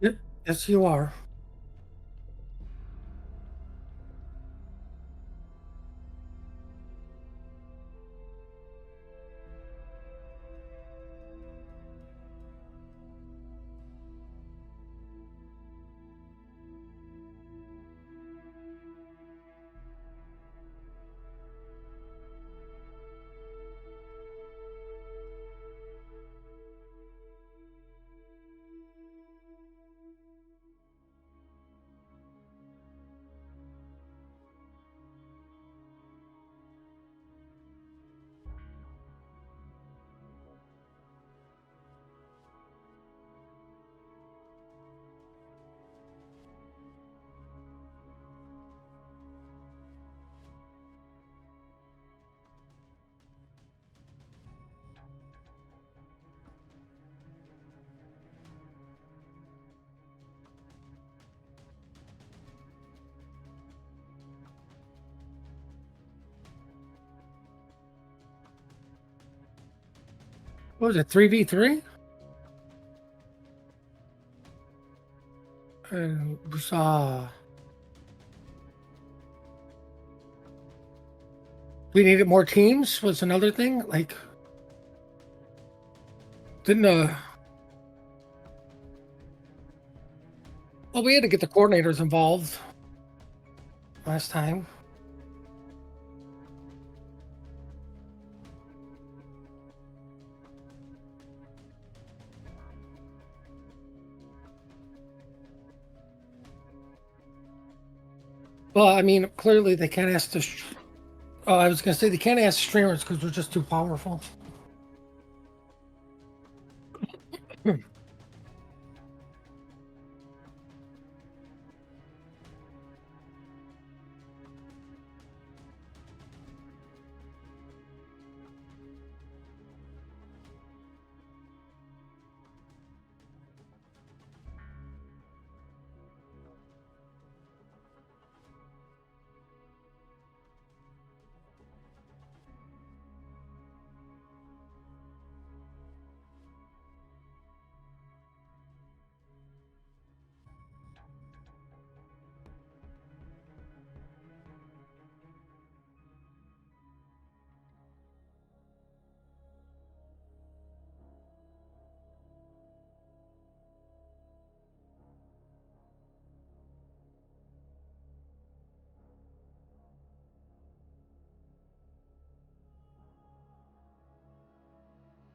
Yes, you are. What was it, 3v3? And we saw... We needed more teams was another thing. Like, didn't well, we had to get the coordinators involved last time. Well, I mean, clearly they can't ask the... Oh, I was going to say they can't ask streamers because they're just too powerful.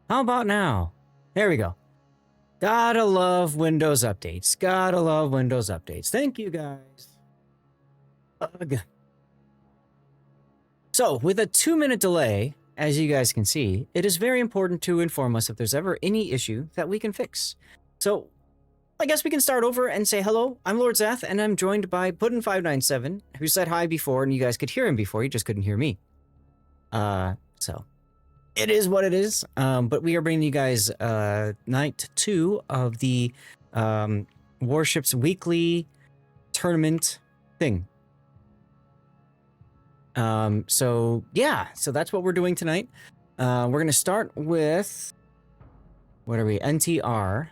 How about now? There we go. Gotta love Windows updates. Gotta love Windows updates. Thank you, guys. Ugh. So, with a 2-minute delay, as you guys can see, it is very important to inform us if there's ever any issue that we can fix. So, I guess we can start over and say hello. I'm Lord Zath, and I'm joined by Puddin597, who said hi before, and you guys could hear him before, you just couldn't hear me. So... It is what it is, but we are bringing you guys night 2 of the Warships Weekly Tournament thing. So yeah, so that's what we're doing tonight. We're going to start with, what are we, NTR,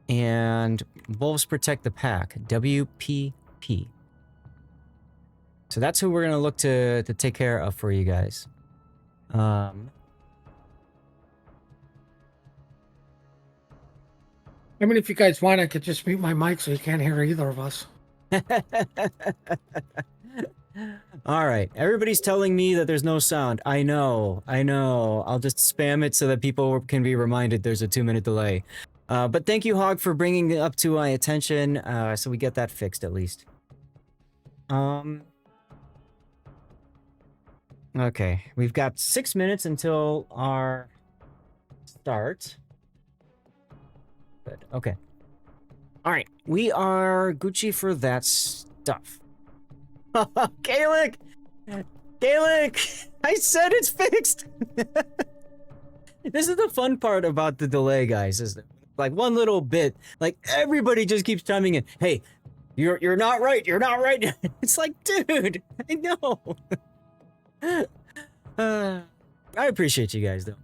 and Wolves Protect the Pack, WPP. So that's who we're going to look to take care of for you guys. I mean, if you guys want, I could just mute my mic so you can't hear either of us. All right. Everybody's telling me that there's no sound. I know. I'll just spam it so that people can be reminded there's a 2-minute delay. But thank you, Hog, for bringing it up to my attention, so we get that fixed at least. Okay, we've got 6 minutes until our start. Good, okay. All right, we are Gucci for that stuff. Gaelic! Gaelic! I said it's fixed! This is the fun part about the delay, guys, is like one little bit, like everybody just keeps chiming in, hey, you're not right, you're not right. It's like, dude, I know. I appreciate you guys, though.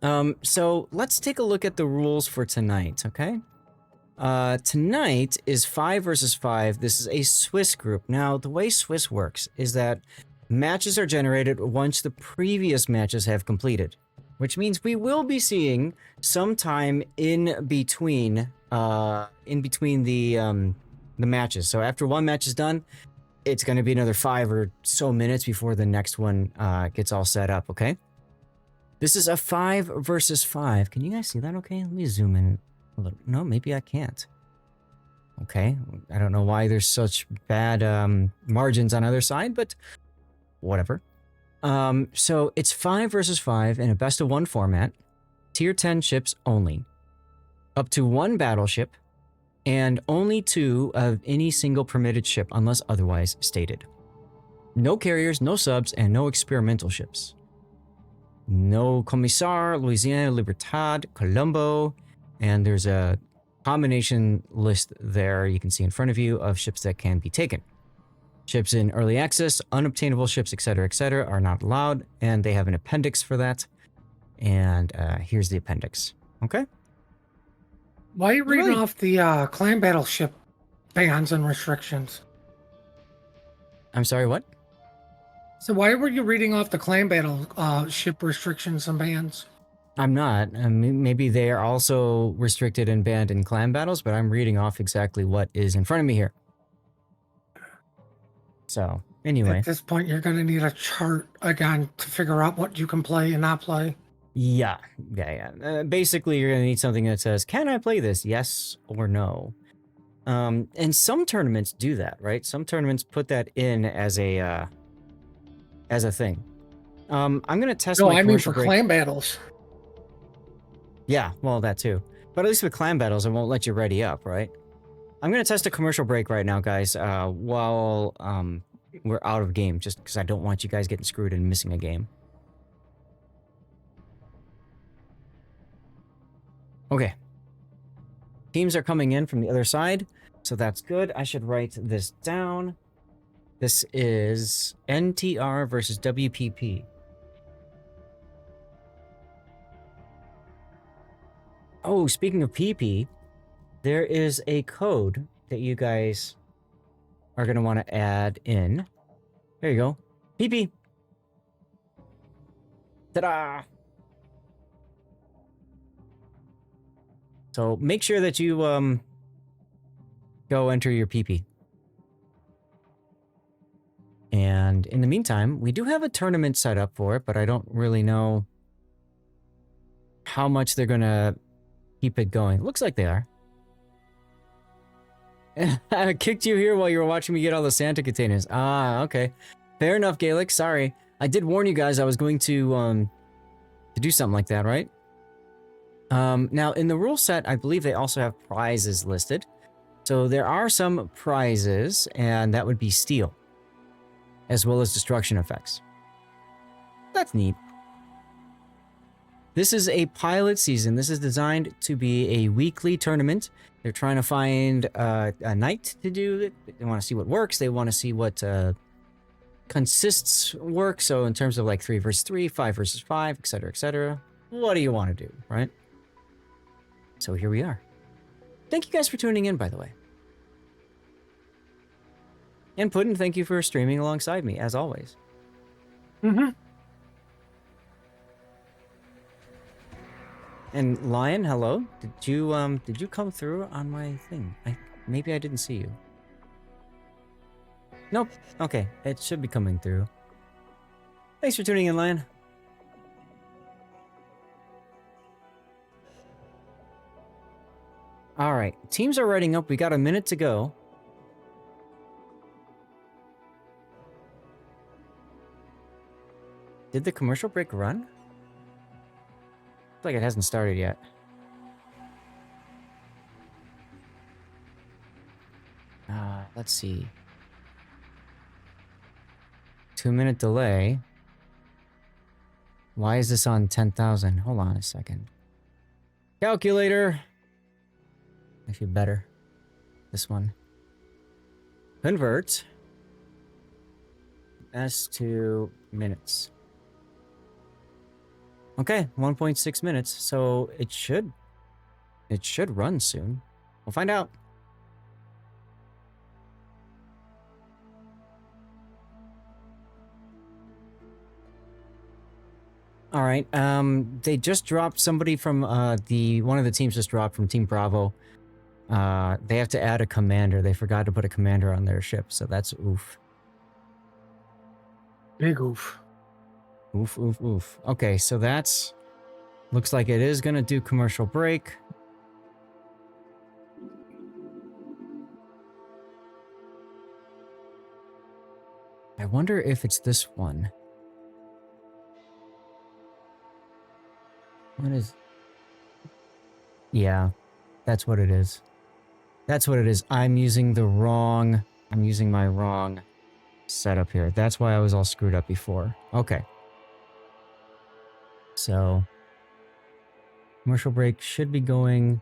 So let's take a look at the rules for tonight, okay? Tonight is 5 versus 5. This is a Swiss group. Now, the way Swiss works is that matches are generated once the previous matches have completed, which means we will be seeing some time in between the matches. So after one match is done, it's going to be another 5 or so minutes before the next one gets all set up, okay? This is a 5 versus 5. Can you guys see that okay? Let me zoom in a little. No, maybe I can't. Okay, I don't know why there's such bad margins on either side, but whatever. So it's 5 versus 5 in a best of 1 format, tier 10 ships only, up to 1 battleship, and only 2 of any single permitted ship unless otherwise stated. No carriers, no subs, and no experimental ships. No Commissar, Louisiana, Libertad, Colombo, and there's a combination list there you can see in front of you of ships that can be taken. Ships in early access, unobtainable ships, etc., are not allowed, and they have an appendix for that. And here's the appendix. Okay? Why are you reading off the clan battleship bans and restrictions? I'm sorry, what? So why were you reading off the clan battle ship restrictions and bans? I'm not. Maybe they are also restricted and banned in clan battles, but I'm reading off exactly what is in front of me here. So, anyway. At this point, you're going to need a chart again to figure out what you can play and not play. Yeah. Basically, you're going to need something that says, can I play this? Yes or no. And some tournaments do that, right? Some tournaments put that in as a thing. I'm going to test my commercial break. Clan battles. Yeah, well, that too. But at least with clan battles, it won't let you ready up, right? I'm going to test a commercial break right now, guys, while we're out of game, just because I don't want you guys getting screwed and missing a game. Okay. Teams are coming in from the other side, so that's good. I should write this down. This is NTR versus WPP. Oh, speaking of PP, there is a code that you guys are going to want to add in. There you go. PP. Ta-da! So make sure that you go enter your PP. And in the meantime, we do have a tournament set up for it, but I don't really know how much they're going to keep it going. Looks like they are. I kicked you here while you were watching me get all the Santa containers. Ah, okay. Fair enough, Gaelic. Sorry. I did warn you guys I was going to do something like that, right? Now, in the rule set, I believe they also have prizes listed. So there are some prizes, and that would be steel, as well as destruction effects. That's neat. This is a pilot season. This is designed to be a weekly tournament. They're trying to find a night to do it. They want to see what works. They want to see what consists work. So in terms of like 3 versus 3, 5 versus 5, etc., what do you want to do, right? So here we are. Thank you guys for tuning in, by the way. And Puddin', thank you for streaming alongside me, as always. Mm-hmm. And Lion, hello. Did you come through on my thing? Maybe I didn't see you. Nope. Okay, it should be coming through. Thanks for tuning in, Lion. All right, teams are writing up. We got a minute to go. Did the commercial break run? Looks like it hasn't started yet. Let's see. 2-minute delay. Why is this on 10,000? Hold on a second. Calculator. Actually better. This one. Convert. S to minutes. Okay, 1.6 minutes, so it should run soon. We'll find out. All right. They just dropped somebody from one of the teams just dropped from Team Bravo. They have to add a commander. They forgot to put a commander on their ship, so that's oof. Big oof. Oof, oof, oof. Okay, so that's looks like it is gonna do commercial break. I wonder if it's this one. What is... Yeah, that's what it is. That's what it is. I'm using my wrong setup here. That's why I was all screwed up before. Okay. So, commercial break should be going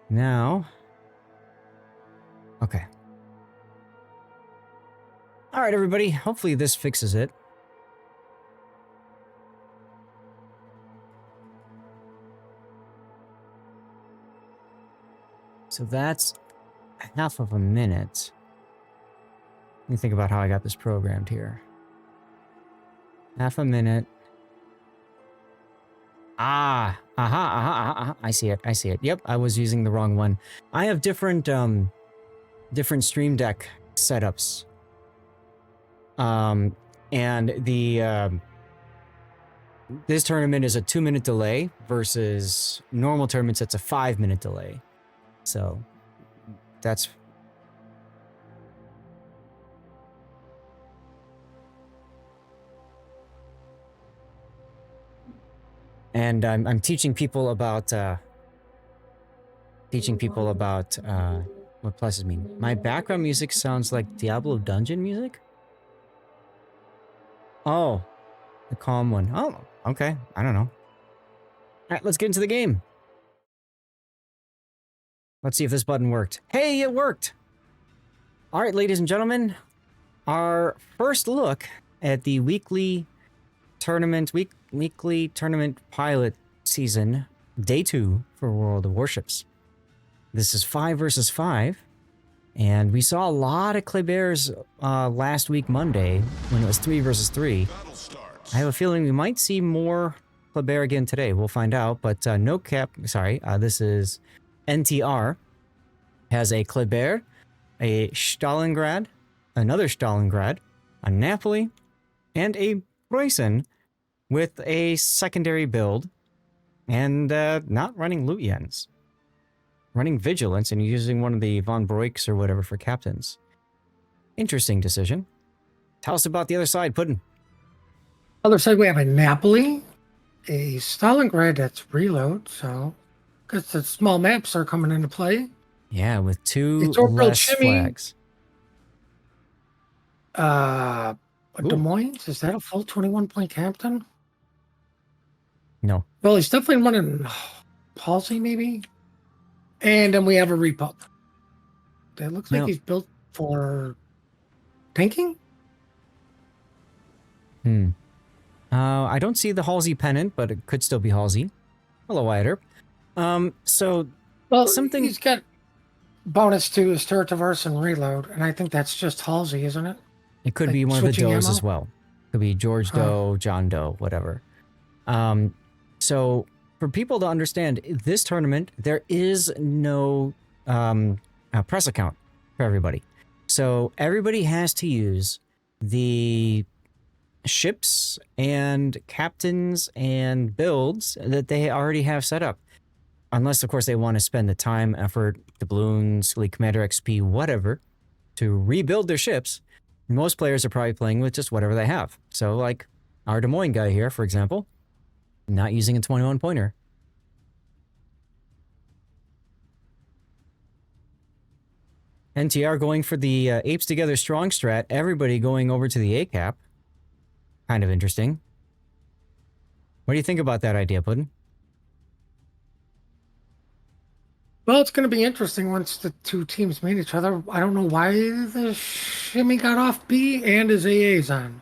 now. Okay. All right, everybody. Hopefully this fixes it. So that's half of a minute. Let me think about how I got this programmed here. Half a minute. I see it. I see it. Yep, I was using the wrong one. I have different Stream Deck setups. And this tournament is a 2-minute delay versus normal tournaments. It's a 5-minute delay. So that's... And I'm teaching people about what pluses mean. My background music sounds like Diablo Dungeon music. Oh, the calm one. Oh, okay. I don't know. All right, let's get into the game. Let's see if this button worked. Hey, it worked. All right, ladies and gentlemen, our first look at the weekly tournament pilot season, day 2 for World of Warships. This is 5 versus 5, and we saw a lot of Kleber's last week Monday when it was 3 versus 3. I have a feeling we might see more Kleber again today. We'll find out, but this is NTR has a Kleber, a Stalingrad, another Stalingrad, a Napoli, and a Preußen with a secondary build, and not running Lutyens. Running Vigilance and using one of the Von Broeks or whatever for captains. Interesting decision. Tell us about the other side, Puddin'. Other side, we have a Napoli, a Stalingrad that's reload, so because the small maps are coming into play. Yeah, with 2 It's Orbital less Shimmy. flags. Des Moines, is that a full 21-point captain? No. Well, he's definitely running Palsy, maybe. And then we have a Repub. That looks like he's built for tanking. I don't see the Halsey pennant, but it could still be Halsey. Hello, Wyatt. He's got bonus to his turret traverse and reload, and I think that's just Halsey, isn't it? It could be one of the Does as well. Could be George Doe, John Doe, whatever. So for people to understand, this tournament, there is no press account for everybody. So everybody has to use the ships and captains and builds that they already have set up. Unless, of course, they want to spend the time, effort, doubloons, Elite Commander XP, whatever, to rebuild their ships. Most players are probably playing with just whatever they have. So, like our Des Moines guy here, for example, not using a 21-pointer. NTR going for the Apes Together Strong strat, everybody going over to the A-cap. Kind of interesting. What do you think about that idea, Puddin'? Well, it's going to be interesting once the two teams meet each other. I don't know why the Shimmy got off B and his AA's on.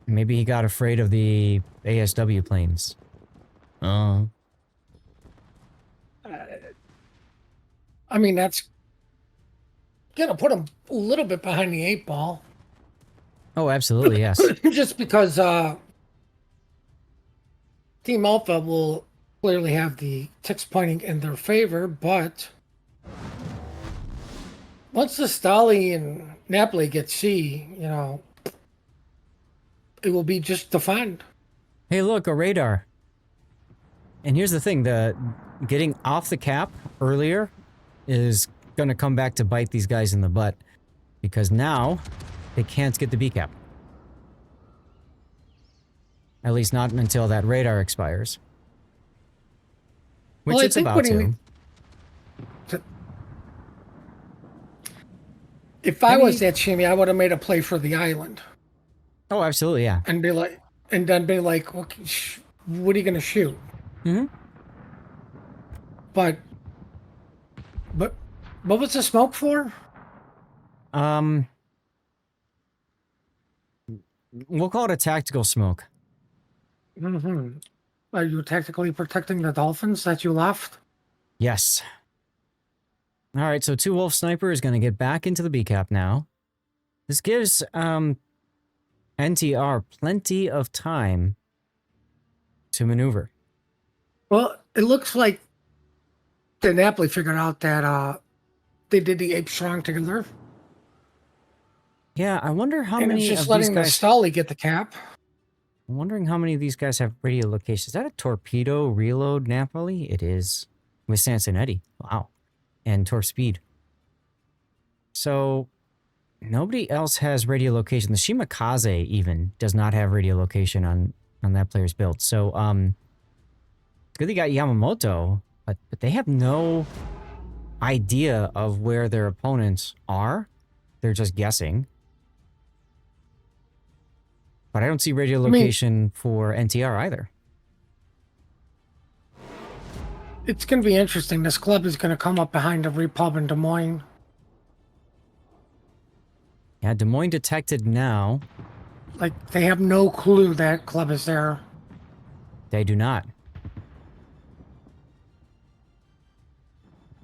Maybe he got afraid of the ASW planes. Oh. I mean, that's gonna put them a little bit behind the 8 ball. Oh, absolutely, yes. Just because Team Alpha will clearly have the ticks pointing in their favor, but once the Stali and Napoli get C, you know, it will be just defined. Hey, look, a radar. And here's the thing, the getting off the cap earlier is going to come back to bite these guys in the butt, because now they can't get the B cap. At least not until that radar expires. Which Well, it's about to. If I was that Shimmy, I would have made a play for the island. Oh, absolutely, yeah. And be like, and then be like, okay, what are you going to shoot? Mm-hmm. But what was the smoke for? We'll call it a tactical smoke. Mm-hmm. Are you tactically protecting the dolphins that you left? Yes. All right, so 2 Wolf Sniper is going to get back into the B cap now. This gives NTR plenty of time to maneuver. Well, it looks like the Napoli figured out that they did the ape strong together. Yeah, I wonder how and many it's just of letting these guys... the Stali get the cap. I'm wondering how many of these guys have radio locations. Is that a torpedo reload Napoli? It is. With Sansonetti. Wow. And Torp Speed. So, nobody else has radio location. The Shimakaze even does not have radio location on that player's build. So, it's good they got Yamamoto, but they have no idea of where their opponents are. They're just guessing. But I don't see radio location for NTR either. It's going to be interesting. This club is going to come up behind the Repub in Des Moines. Yeah, Des Moines detected now. Like, they have no clue that club is there. They do not.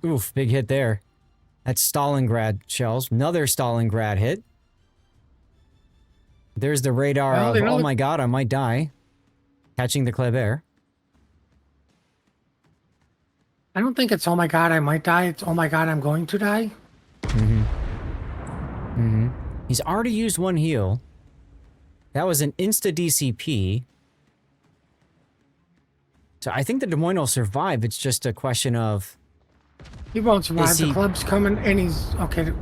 Oof, big hit there. That's Stalingrad shells. Another Stalingrad hit. There's the radar of, oh my god, I might die. Catching the Kleber. I don't think it's, oh my god, I might die. It's, oh my god, I'm going to die. Mm-hmm. Mm-hmm. He's already used 1 heal. That was an insta-DCP. So I think the Des Moines will survive. It's just a question of... He won't survive. The club's coming, and he's... Okay,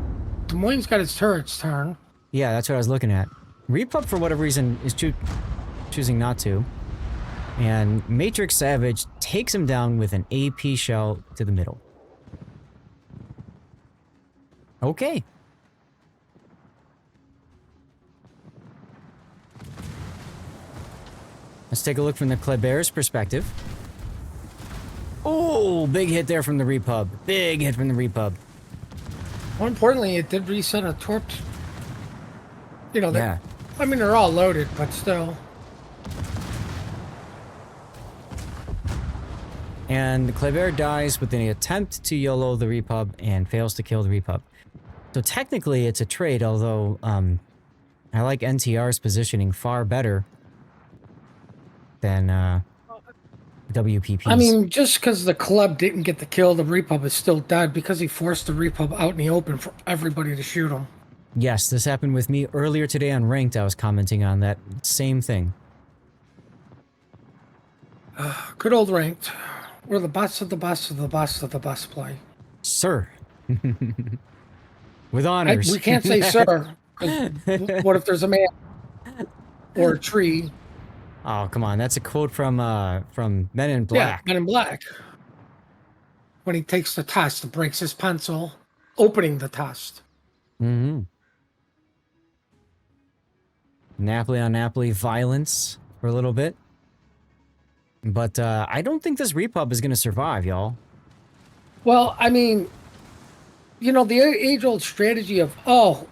Des Moines got his turret's turn. Yeah, that's what I was looking at. Repub, for whatever reason, is choosing not to. And Matrix Savage takes him down with an AP shell to the middle. Okay. Let's take a look from the Kleber's perspective. Oh, big hit there from the Repub. Big hit from the Repub. More importantly, it did reset a Torp. You know, yeah. I mean, they're all loaded, but still. And the Kleber dies with an attempt to YOLO the Repub and fails to kill the Repub. So technically it's a trade, although I like NTR's positioning far better than WPP's. I mean, just because the club didn't get the kill, the Repub is still dead because he forced the Repub out in the open for everybody to shoot him. Yes, this happened with me earlier today on Ranked. I was commenting on that same thing. Good old Ranked. We're the best of the best of the best of the best play. Sir. With honors. We can't say sir. What if there's a man or a tree? Oh, come on. That's a quote from Men in Black. Yeah, Men in Black. When he takes the test and breaks his pencil, opening the test. Mm-hmm. Napoli on Napoli violence for a little bit. But I don't think this Repub is going to survive, y'all. Well, I mean, you know, the age-old strategy of, oh,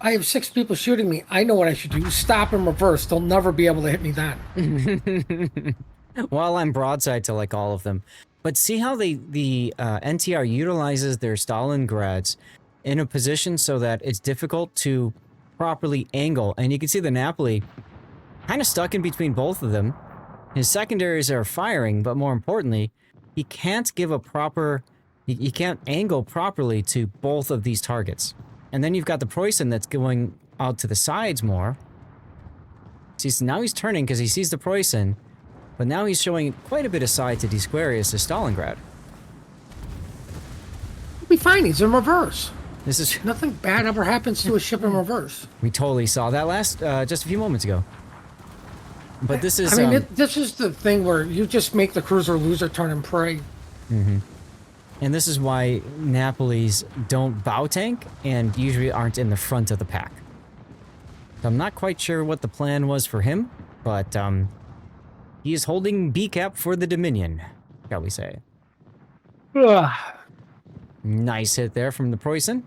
I have 6 people shooting me. I know what I should do. Stop and reverse. They'll never be able to hit me then. while I'm broadside to like all of them. But see how the NTR utilizes their Stalingrads in a position so that it's difficult to properly angle. And you can see the Napoli kind of stuck in between both of them. His secondaries are firing, but more importantly, he can't give a proper... He can't angle properly to both of these targets. And then you've got the Preußen that's going out to the sides more. See, so now he's turning because he sees the Preußen, but now he's showing quite a bit of side to Disquarius' Stalingrad. He'll be fine. He's in reverse. This is... Nothing bad ever happens to a ship in reverse. We totally saw that last, just a few moments ago. But this is... I mean, this is the thing where you just make the cruiser loser turn and pray. Mm-hmm. And this is why Napolis don't bow tank and usually aren't in the front of the pack. So I'm not quite sure what the plan was for him, but he is holding B cap for the Dominion, shall we say. Ugh. Nice hit there from the Preußen.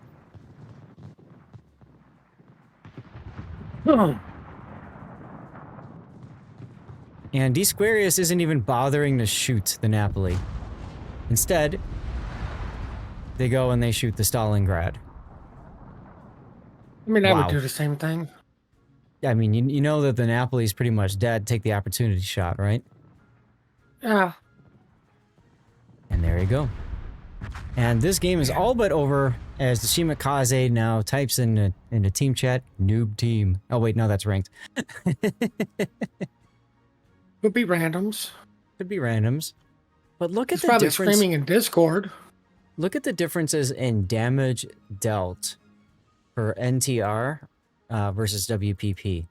And Disquarius isn't even bothering to shoot the Napoli. Instead, they go and they shoot the Stalingrad. I mean, I would do the same thing. I mean, you know that the Napoli is pretty much dead. Take the opportunity shot, right? Yeah. And there you go. And this game is all but over as the Shimakaze now types in the team chat, noob team. Oh, wait, no, that's ranked. Could be randoms. Could be randoms. But look at He's the probably difference. screaming in Discord. Look at the differences in damage dealt for NTR versus WPP.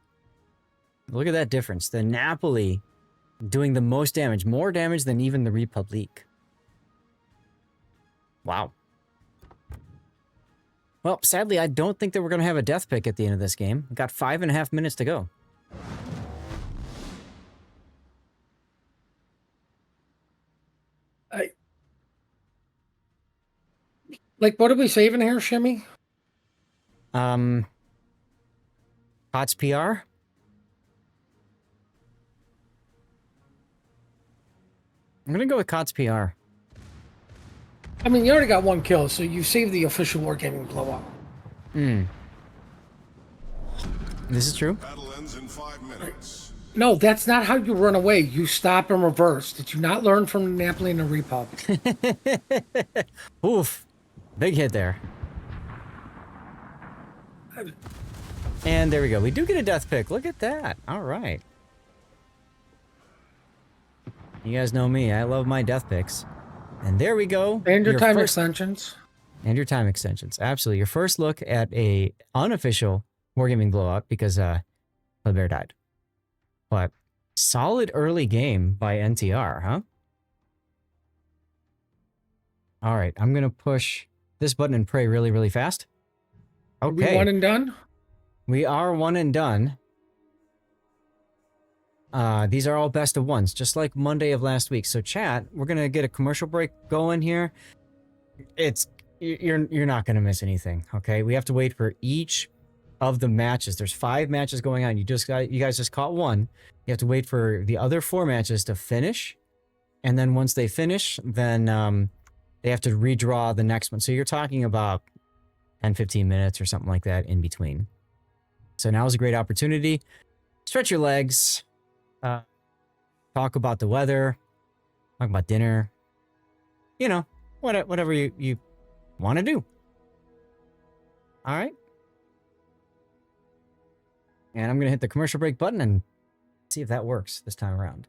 Look at that difference. The Napoli doing the most damage, more damage than even the Republique. Wow. Well, sadly, I don't think that we're going to have a death pick at the end of this game. We've got 5.5 minutes to go. Like, what are we saving here, Shimmy? COTS PR? I'm going to go with COTS PR. I mean, you already got one kill, so you saved the official wargaming blowout. Hmm. This is true. Battle ends in 5 minutes. No, that's not how you run away. You stop and reverse. Did you not learn from the Napoli and the Republic? Oof. Big hit there. And there we go. We do get a death pick. Look at that. All right. You guys know me. I love my death picks. And there we go. And your time extensions. And your time extensions. Absolutely. Your first look at a unofficial wargaming blowout because the bear died. But solid early game by NTR, huh? All right. I'm going to push this button and pray really, really fast. Okay. We one and done? We are one and done. These are all best of ones, just like Monday of last week. So chat, we're going to get a commercial break going here. You're not going to miss anything, okay? We have to wait for each of the matches. There's 5 matches going on. You guys just caught one. You have to wait for the other 4 matches to finish. And then once they finish, then they have to redraw the next one. So you're talking about 10, 15 minutes or something like that in between. So now is a great opportunity. Stretch your legs. Talk about the weather. Talk about dinner. You know, whatever you want to do. All right. And I'm going to hit the commercial break button and see if that works this time around.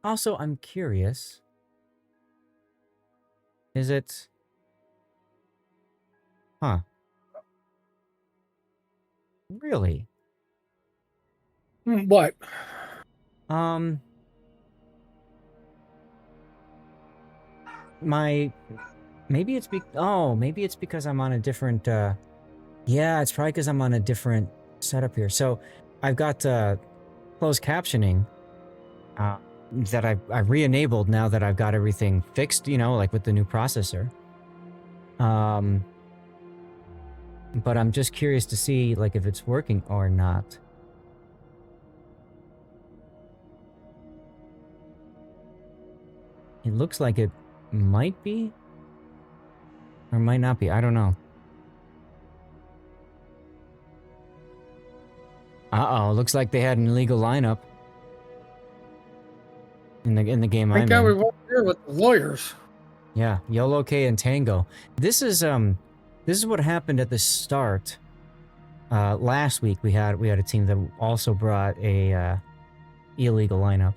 Also, I'm curious. Is it... Huh. Really? What? Maybe it's because I'm on a different, yeah, it's probably because I'm on a different setup here. So I've got, closed captioning, that I've re-enabled now that I've got everything fixed, you know, like with the new processor. But I'm just curious to see, like, if it's working or not. It looks like it might be. Or might not be. I don't know. Uh-oh. Looks like they had an illegal lineup. In the game I'm Thank God we in. weren't here with the lawyers. Yeah. YOLOK and Tango. This is what happened at the start. Last week we had a team that also brought a illegal lineup.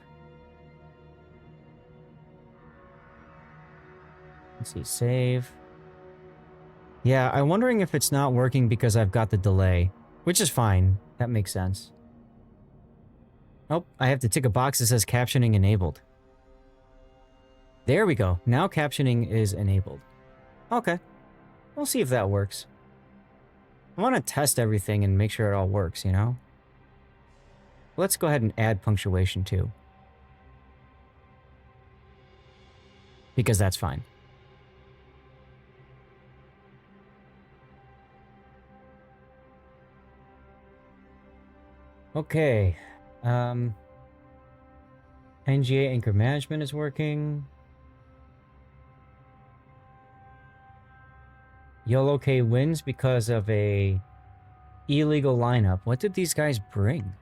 Let's see, save. Yeah, I'm wondering if it's not working because I've got the delay, which is fine. That makes sense. Oh, I have to tick a box that says captioning enabled. There we go. Now captioning is enabled. Okay. We'll see if that works. I want to test everything and make sure it all works, you know? Let's go ahead and add punctuation too. Because that's fine. Okay. NGA anchor management is working. YOLOK wins because of a illegal lineup. What did these guys bring?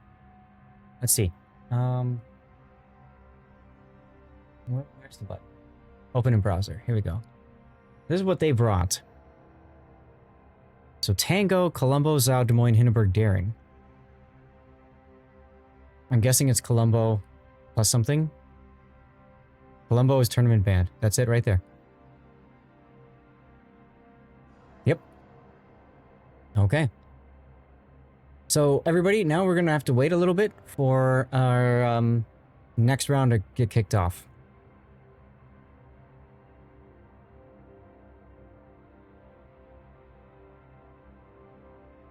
Let's see. Where's the button? Open in browser. Here we go. This is what they brought. So Tango, Colombo, Zhao, Des Moines, Hindenburg, Daring. I'm guessing it's Colombo plus something. Colombo is tournament banned. That's it right there. Yep. Okay. So everybody, now we're going to have to wait a little bit for our next round to get kicked off.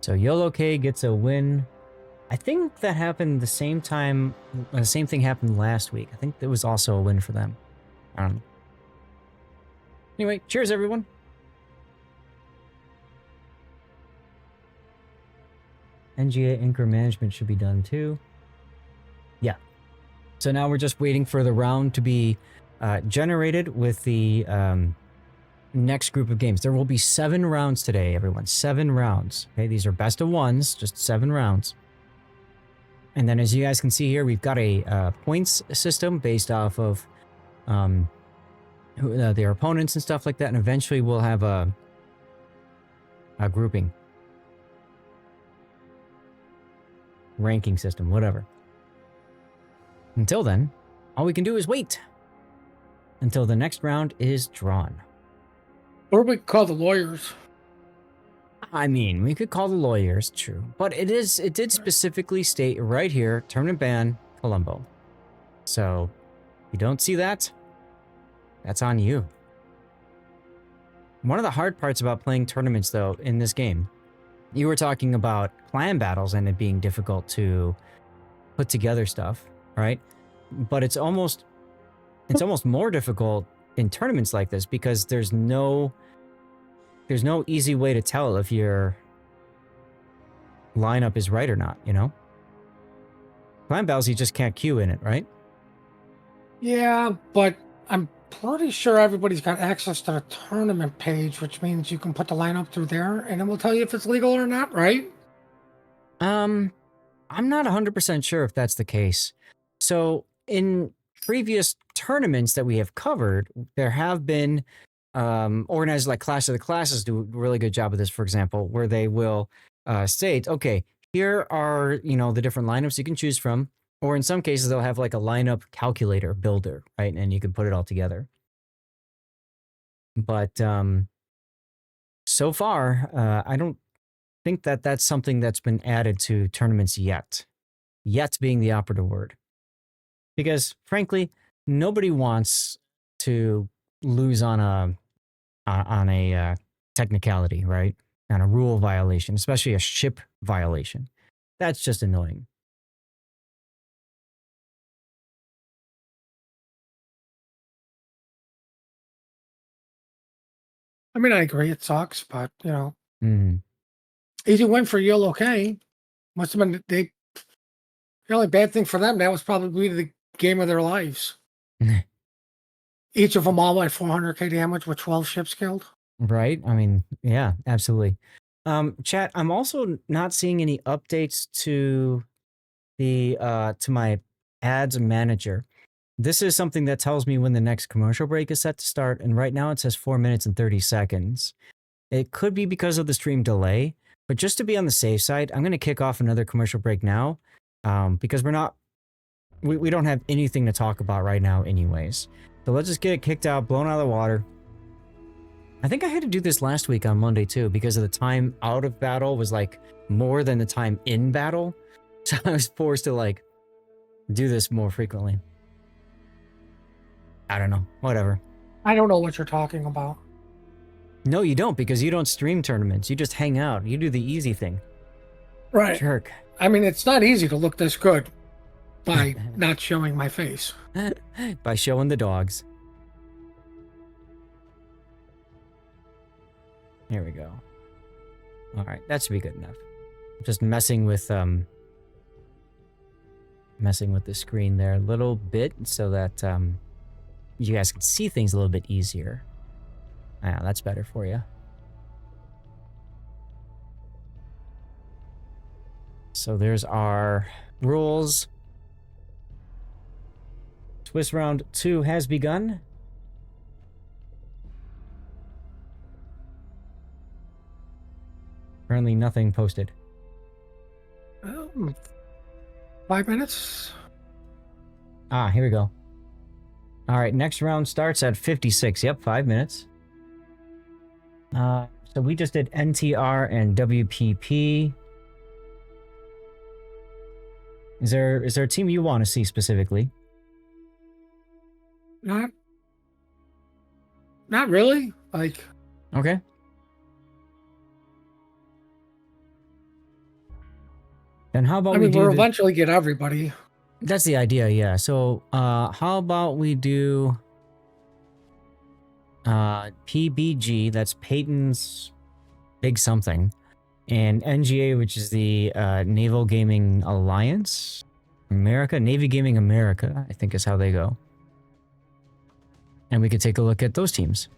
So YOLOK gets a win. I think that happened the same time, the same thing happened last week. I think that was also a win for them. I don't know. Anyway, cheers everyone. NGA anchor management should be done too. Yeah. So now we're just waiting for the round to be generated with the next group of games. There will be 7 rounds today, everyone. 7 rounds. Okay, these are best of ones, just 7 rounds. And then as you guys can see here, we've got a points system based off of their opponents and stuff like that. And eventually we'll have a grouping. Ranking system, whatever. Until then, all we can do is wait until the next round is drawn. Or we could call the lawyers. I mean, we could call the lawyers, true. But it did specifically state right here, tournament ban, Colombo. So, if you don't see that, that's on you. One of the hard parts about playing tournaments, though, in this game, you were talking about clan battles and it being difficult to put together stuff, right? But it's almost more difficult in tournaments like this because there's no easy way to tell if your lineup is right or not, you know? Clan battles, you just can't queue in it, right? Yeah, but I'm pretty sure everybody's got access to the tournament page, which means you can put the lineup through there, and it will tell you if it's legal or not, right? I'm not 100% sure if that's the case. So, in previous tournaments that we have covered, there have been organizers like Clash of the Classes do a really good job of this, for example, where they will state, okay, here are, the different lineups you can choose from. Or in some cases, they'll have like a lineup calculator builder, right? And you can put it all together. But so far, I don't think that that's something that's been added to tournaments yet. Yet being the operative word. Because frankly, nobody wants to lose on a technicality, right? On a rule violation, especially a ship violation. That's just annoying. I mean, I agree, it sucks, but, Mm. easy win for YOLOK. Must have been the only bad thing for them, that was probably the game of their lives. Each of them all at 400k damage with 12 ships killed. Right? I mean, yeah, absolutely. Chat, I'm also not seeing any updates to the to my ads manager. This is something that tells me when the next commercial break is set to start, and right now it says 4 minutes and 30 seconds. It could be because of the stream delay, but just to be on the safe side, I'm going to kick off another commercial break now, because we don't have anything to talk about right now anyways. So let's just get it kicked out, blown out of the water. I think I had to do this last week on Monday too, because of the time out of battle was like more than the time in battle. So I was forced to like do this more frequently. I don't know, whatever. I don't know what you're talking about. No, you don't, because you don't stream tournaments. You just hang out. You do the easy thing. Right. Jerk. I mean, it's not easy to look this good by not showing my face. By showing the dogs. Here we go. All right, that should be good enough. Just messing with the screen there a little bit so that you guys can see things a little bit easier. Yeah, that's better for you. So there's our rules. Swiss round 2 has begun. Currently nothing posted. 5 minutes. Ah, here we go. All right, next round starts at 56. Yep, 5 minutes. So we just did NTR and WPP. Is there a team you want to see specifically? Not really. Like, Okay. Then how about we do we'll eventually get everybody. That's the idea, yeah. So, how about we do PBG, that's Peyton's Big Something, and NGA, which is the Naval Gaming Alliance America, Navy Gaming America, I think is how they go. And we could take a look at those teams.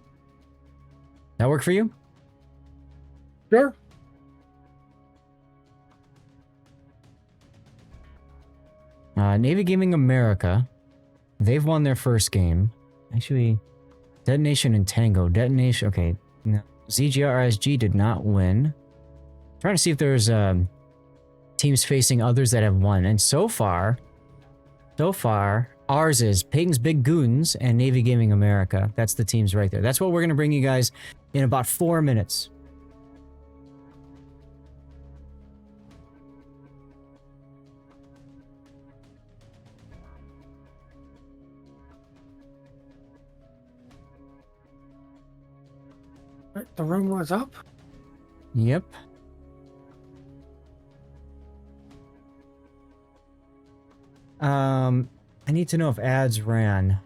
That work for you? Sure. Navy Gaming America, they've won their first game. Actually, Detonation and Tango. Detonation, okay. No. ZGRSG did not win. Trying to see if there's teams facing others that have won. And so far, ours is Peyton's Big Goons and Navy Gaming America. That's the teams right there. That's what we're going to bring you guys in about 4 minutes. The room was up. Yep. I need to know if ads ran.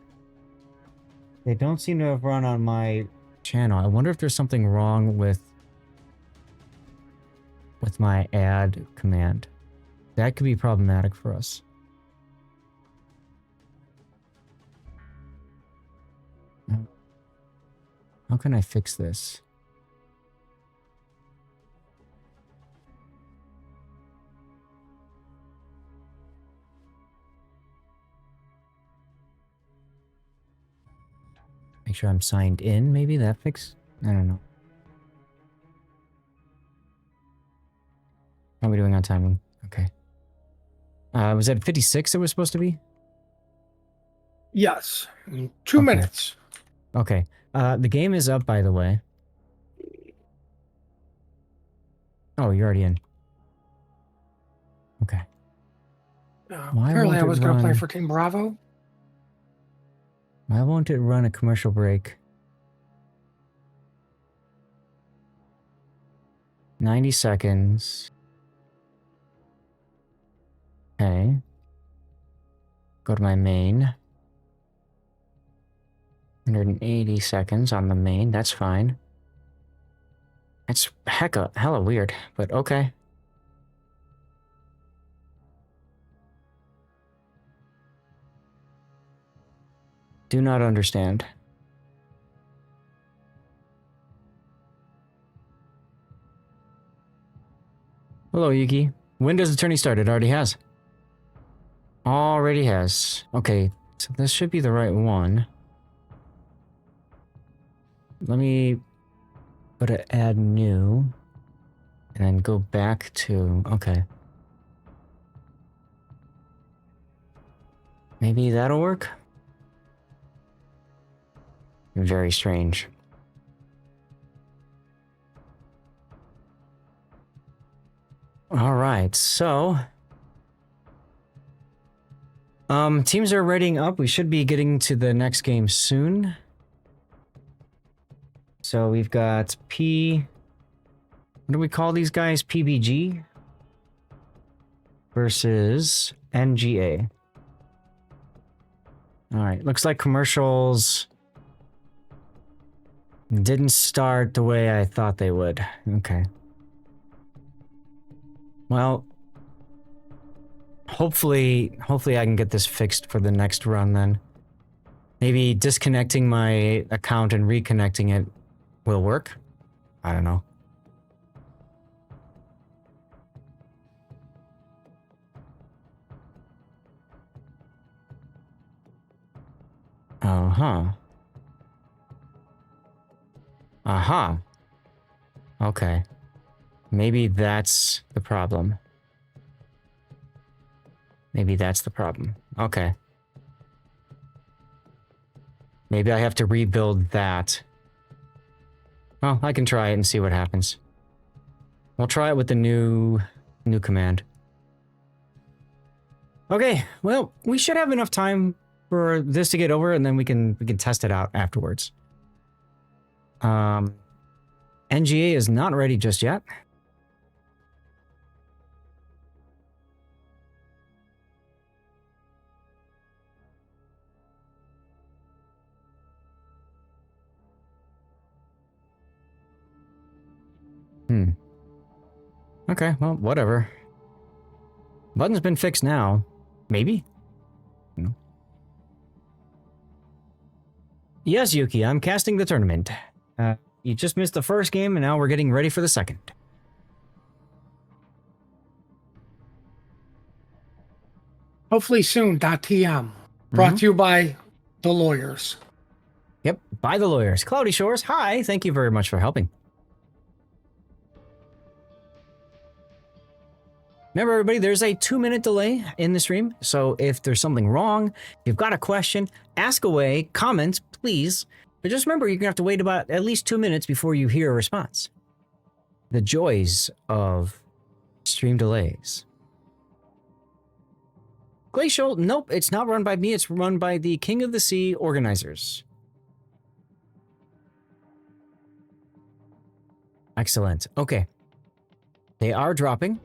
They don't seem to have run on my channel. I wonder if there's something wrong with my ad command. That could be problematic for us. How can I fix this? Make sure I'm signed in, maybe that fix? I don't know. How are we doing on timing? Okay. Was that 56 it was supposed to be? Yes. 2 minutes. Okay. The game is up, by the way. Oh, you're already in. Okay. Apparently I was going to play for Team Bravo. Why won't it run a commercial break? 90 seconds. Okay. Go to my main. 180 seconds on the main. That's fine. It's hella weird, but okay. Do not understand. Hello, Yuki. When does the tourney start? It already has. Already has. Okay, so this should be the right one. Let me put an add new and then go back to, okay. Maybe that'll work? Very strange. All right, so teams are readying up. We should be getting to the next game soon. So we've got what do we call these guys? PBG versus NGA. All right, looks like commercials didn't start the way I thought they would. Okay. Well, hopefully I can get this fixed for the next run then. Maybe disconnecting my account and reconnecting it will work. I don't know. Okay. Maybe that's the problem. Maybe that's the problem. Okay. Maybe I have to rebuild that. Well, I can try it and see what happens. We'll try it with the new command. Okay, well, we should have enough time for this to get over, and then we can test it out afterwards. NGA is not ready just yet. Okay, well, whatever. Button's been fixed now. Maybe? No. Yes, Yuki, I'm casting the tournament. You just missed the first game, and now we're getting ready for the second. Hopefully soon. .tm. Brought to you by the lawyers. Yep, by the lawyers. Cloudy Shores, hi, thank you very much for helping. Remember, everybody, there's a 2-minute delay in the stream, so if there's something wrong, if you've got a question, ask away, comment, please. But just remember, you're going to have to wait about at least 2 minutes before you hear a response. The joys of stream delays. Glacial, nope, it's not run by me, it's run by the King of the Sea organizers. Excellent, okay. They are dropping.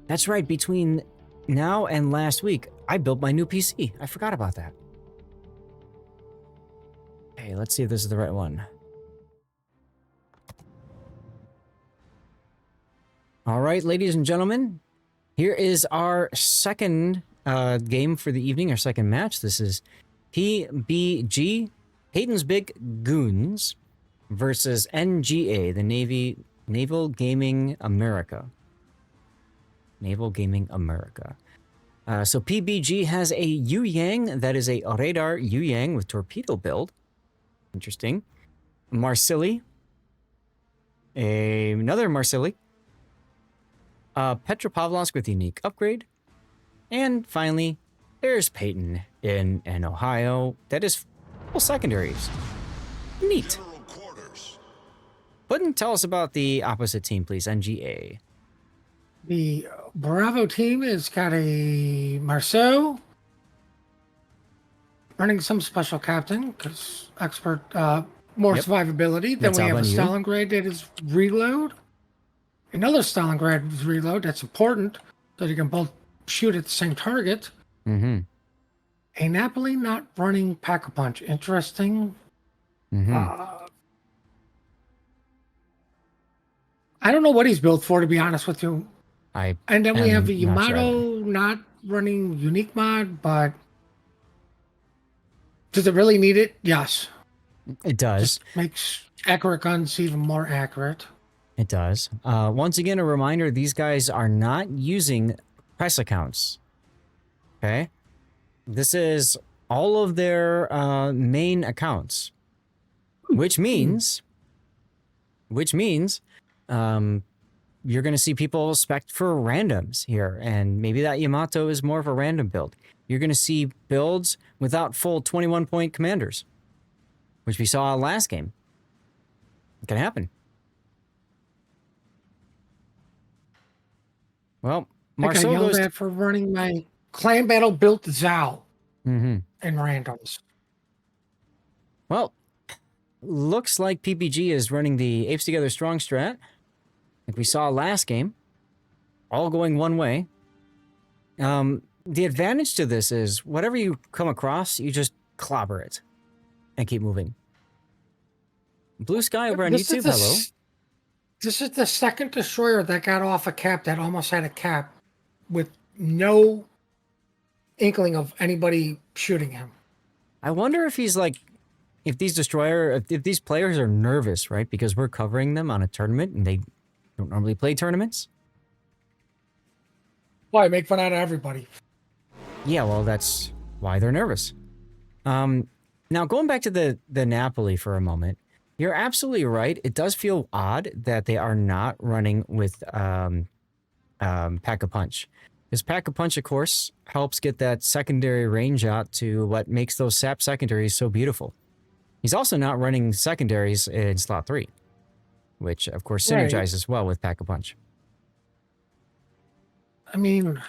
That's right, between now and last week, I built my new PC. I forgot about that. Okay, let's see if this is the right one. All right, ladies and gentlemen, here is our second game for the evening, our second match. This is PBG, Hayden's Big Goons, versus NGA, the Naval Gaming America. Naval Gaming America. So PBG has a Yu Yang, that is a radar Yu Yang with torpedo build. Interesting. Marsili. Another Marsili. Petropavlovsk with unique upgrade. And finally, there's Peyton in Ohio. That is full secondaries. Neat. Puddin', tell us about the opposite team, please. NGA. The Bravo team has got a Marceau running some special captain because expert, more survivability. Then we have a Stalingrad that is reload. Another Stalingrad is reload. That's important so you can both shoot at the same target. A Napoli not running Pack-a-Punch. Interesting. I don't know what he's built for, to be honest with you. And then we have the Yamato not running unique mod, but does it really need it? Yes. It does. Just makes accurate guns even more accurate. It does. Once again, a reminder, these guys are not using press accounts. Okay? This is all of their main accounts. Which means you're going to see people spec for randoms here, and maybe that Yamato is more of a random build. You're going to see builds without full 21-point commanders, which we saw last game. It can happen. Well, I got Marceau yelled goes at for running my clan battle built Zal in randoms. Well, looks like PPG is running the Apes Together Strong strat, like we saw last game, all going one way. The advantage to this is whatever you come across, you just clobber it and keep moving. Blue Sky over on YouTube, hello. This is the second destroyer that got off a cap that almost had a cap with no inkling of anybody shooting him. I wonder if he's like, if these players are nervous, right? Because we're covering them on a tournament and they don't normally play tournaments. Why make fun out of everybody? Yeah, well, that's why they're nervous. Now, going back to the Napoli for a moment, you're absolutely right. It does feel odd that they are not running with Pack-a-Punch. Because Pack-a-Punch, of course, helps get that secondary range out to what makes those SAP secondaries so beautiful. He's also not running secondaries in slot 3, which, of course, synergizes well with Pack-a-Punch. I mean,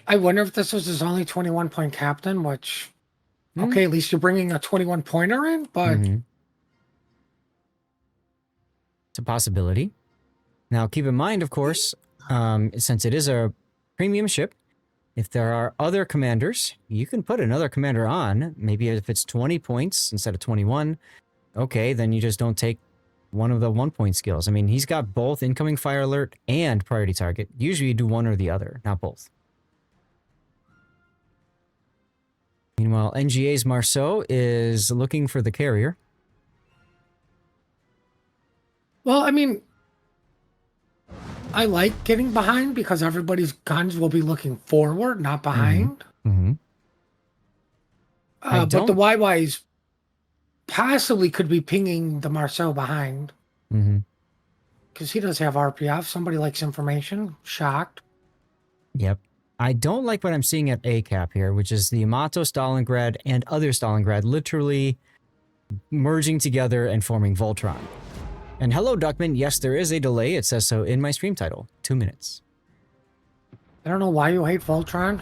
I wonder if this was his only 21-point captain, which, okay, at least you're bringing a 21-pointer in, but... It's a possibility. Now, keep in mind, of course, since it is a premium ship, if there are other commanders, you can put another commander on. Maybe if it's 20 points instead of 21, okay, then you just don't take one of the 1-point skills. I mean, he's got both incoming fire alert and priority target. Usually you do one or the other, not both. Meanwhile, NGA's Marceau is looking for the carrier. Well, I mean, I like getting behind because everybody's guns will be looking forward, not behind. But the YYs possibly could be pinging the Marceau behind. Because he does have RPF. Somebody likes information. Shocked. Yep. I don't like what I'm seeing at ACAP here, which is the Yamato, Stalingrad, and other Stalingrad literally merging together and forming Voltron. And hello, Duckman. Yes, there is a delay. It says so in my stream title. 2 minutes. I don't know why you hate Voltron.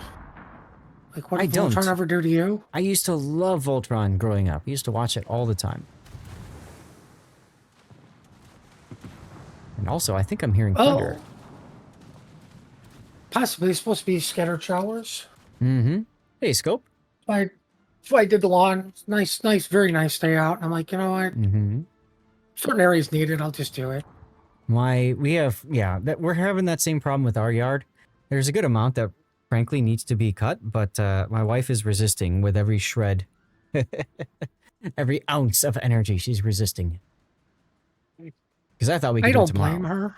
Like, what did Voltron ever do to you? I used to love Voltron growing up. I used to watch it all the time. And also, I think I'm hearing thunder. Possibly. It's supposed to be scattered showers. Hey, Scope. That's why I did the lawn. Nice, very nice day out. And I'm like, you know what? Certain areas needed. I'll just do it. We're having that same problem with our yard. There's a good amount that frankly needs to be cut, but my wife is resisting with every shred. Every ounce of energy, she's resisting. Because I thought we could do it tomorrow. I don't blame her.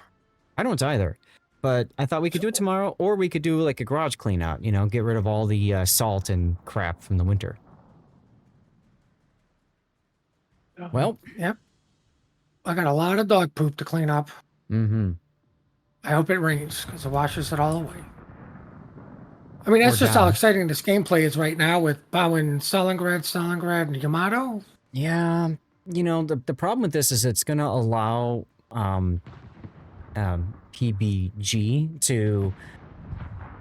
I don't either. But I thought we could do it tomorrow, or we could do like a garage clean out, you know, get rid of all the salt and crap from the winter. Well, yep. I got a lot of dog poop to clean up. I hope it rains, because it washes it all away. I mean, that's just how exciting this gameplay is right now with bowing Stalingrad, and Yamato. Yeah, you know, the problem with this is it's going to allow PBG to,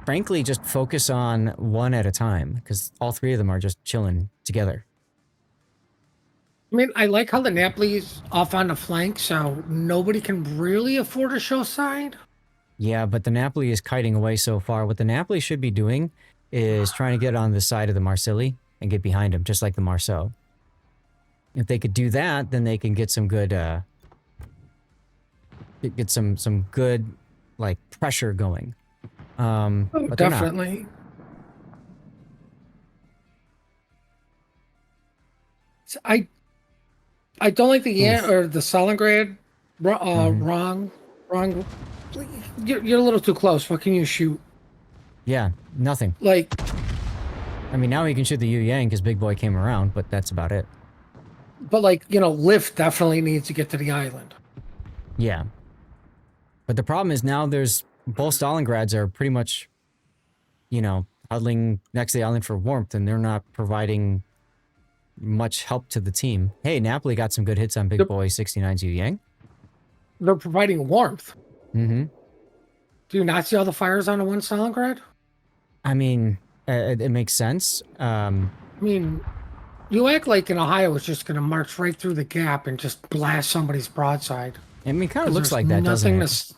frankly, just focus on one at a time, because all three of them are just chilling together. I mean, I like how the Napoli's off on the flank, so nobody can really afford a show side. Yeah, but the Napoli is kiting away so far. What the Napoli should be doing is trying to get on the side of the Marsili and get behind him, just like the Marceau. If they could do that, then they can get some good, some good, like, pressure going. But definitely. So I don't like the the Stalingrad Wrong. You're a little too close. What can you shoot? Yeah, nothing. Like, I mean, now he can shoot the Yu Yang because Big Boy came around, but that's about it. but like, Lift definitely needs to get to the island. Yeah. But the problem is now there's both Stalingrads are pretty much, huddling next to the island for warmth, and they're not providing much help to the team. Hey, Napoli got some good hits on Big Boy 69's Yu Yang. They're providing warmth. Mm-hmm. Do you not see all the fires on the one Stalingrad? I mean, it makes sense. I mean, you act like in Ohio is just going to march right through the gap and just blast somebody's broadside. I mean, it kind of looks like that, doesn't it?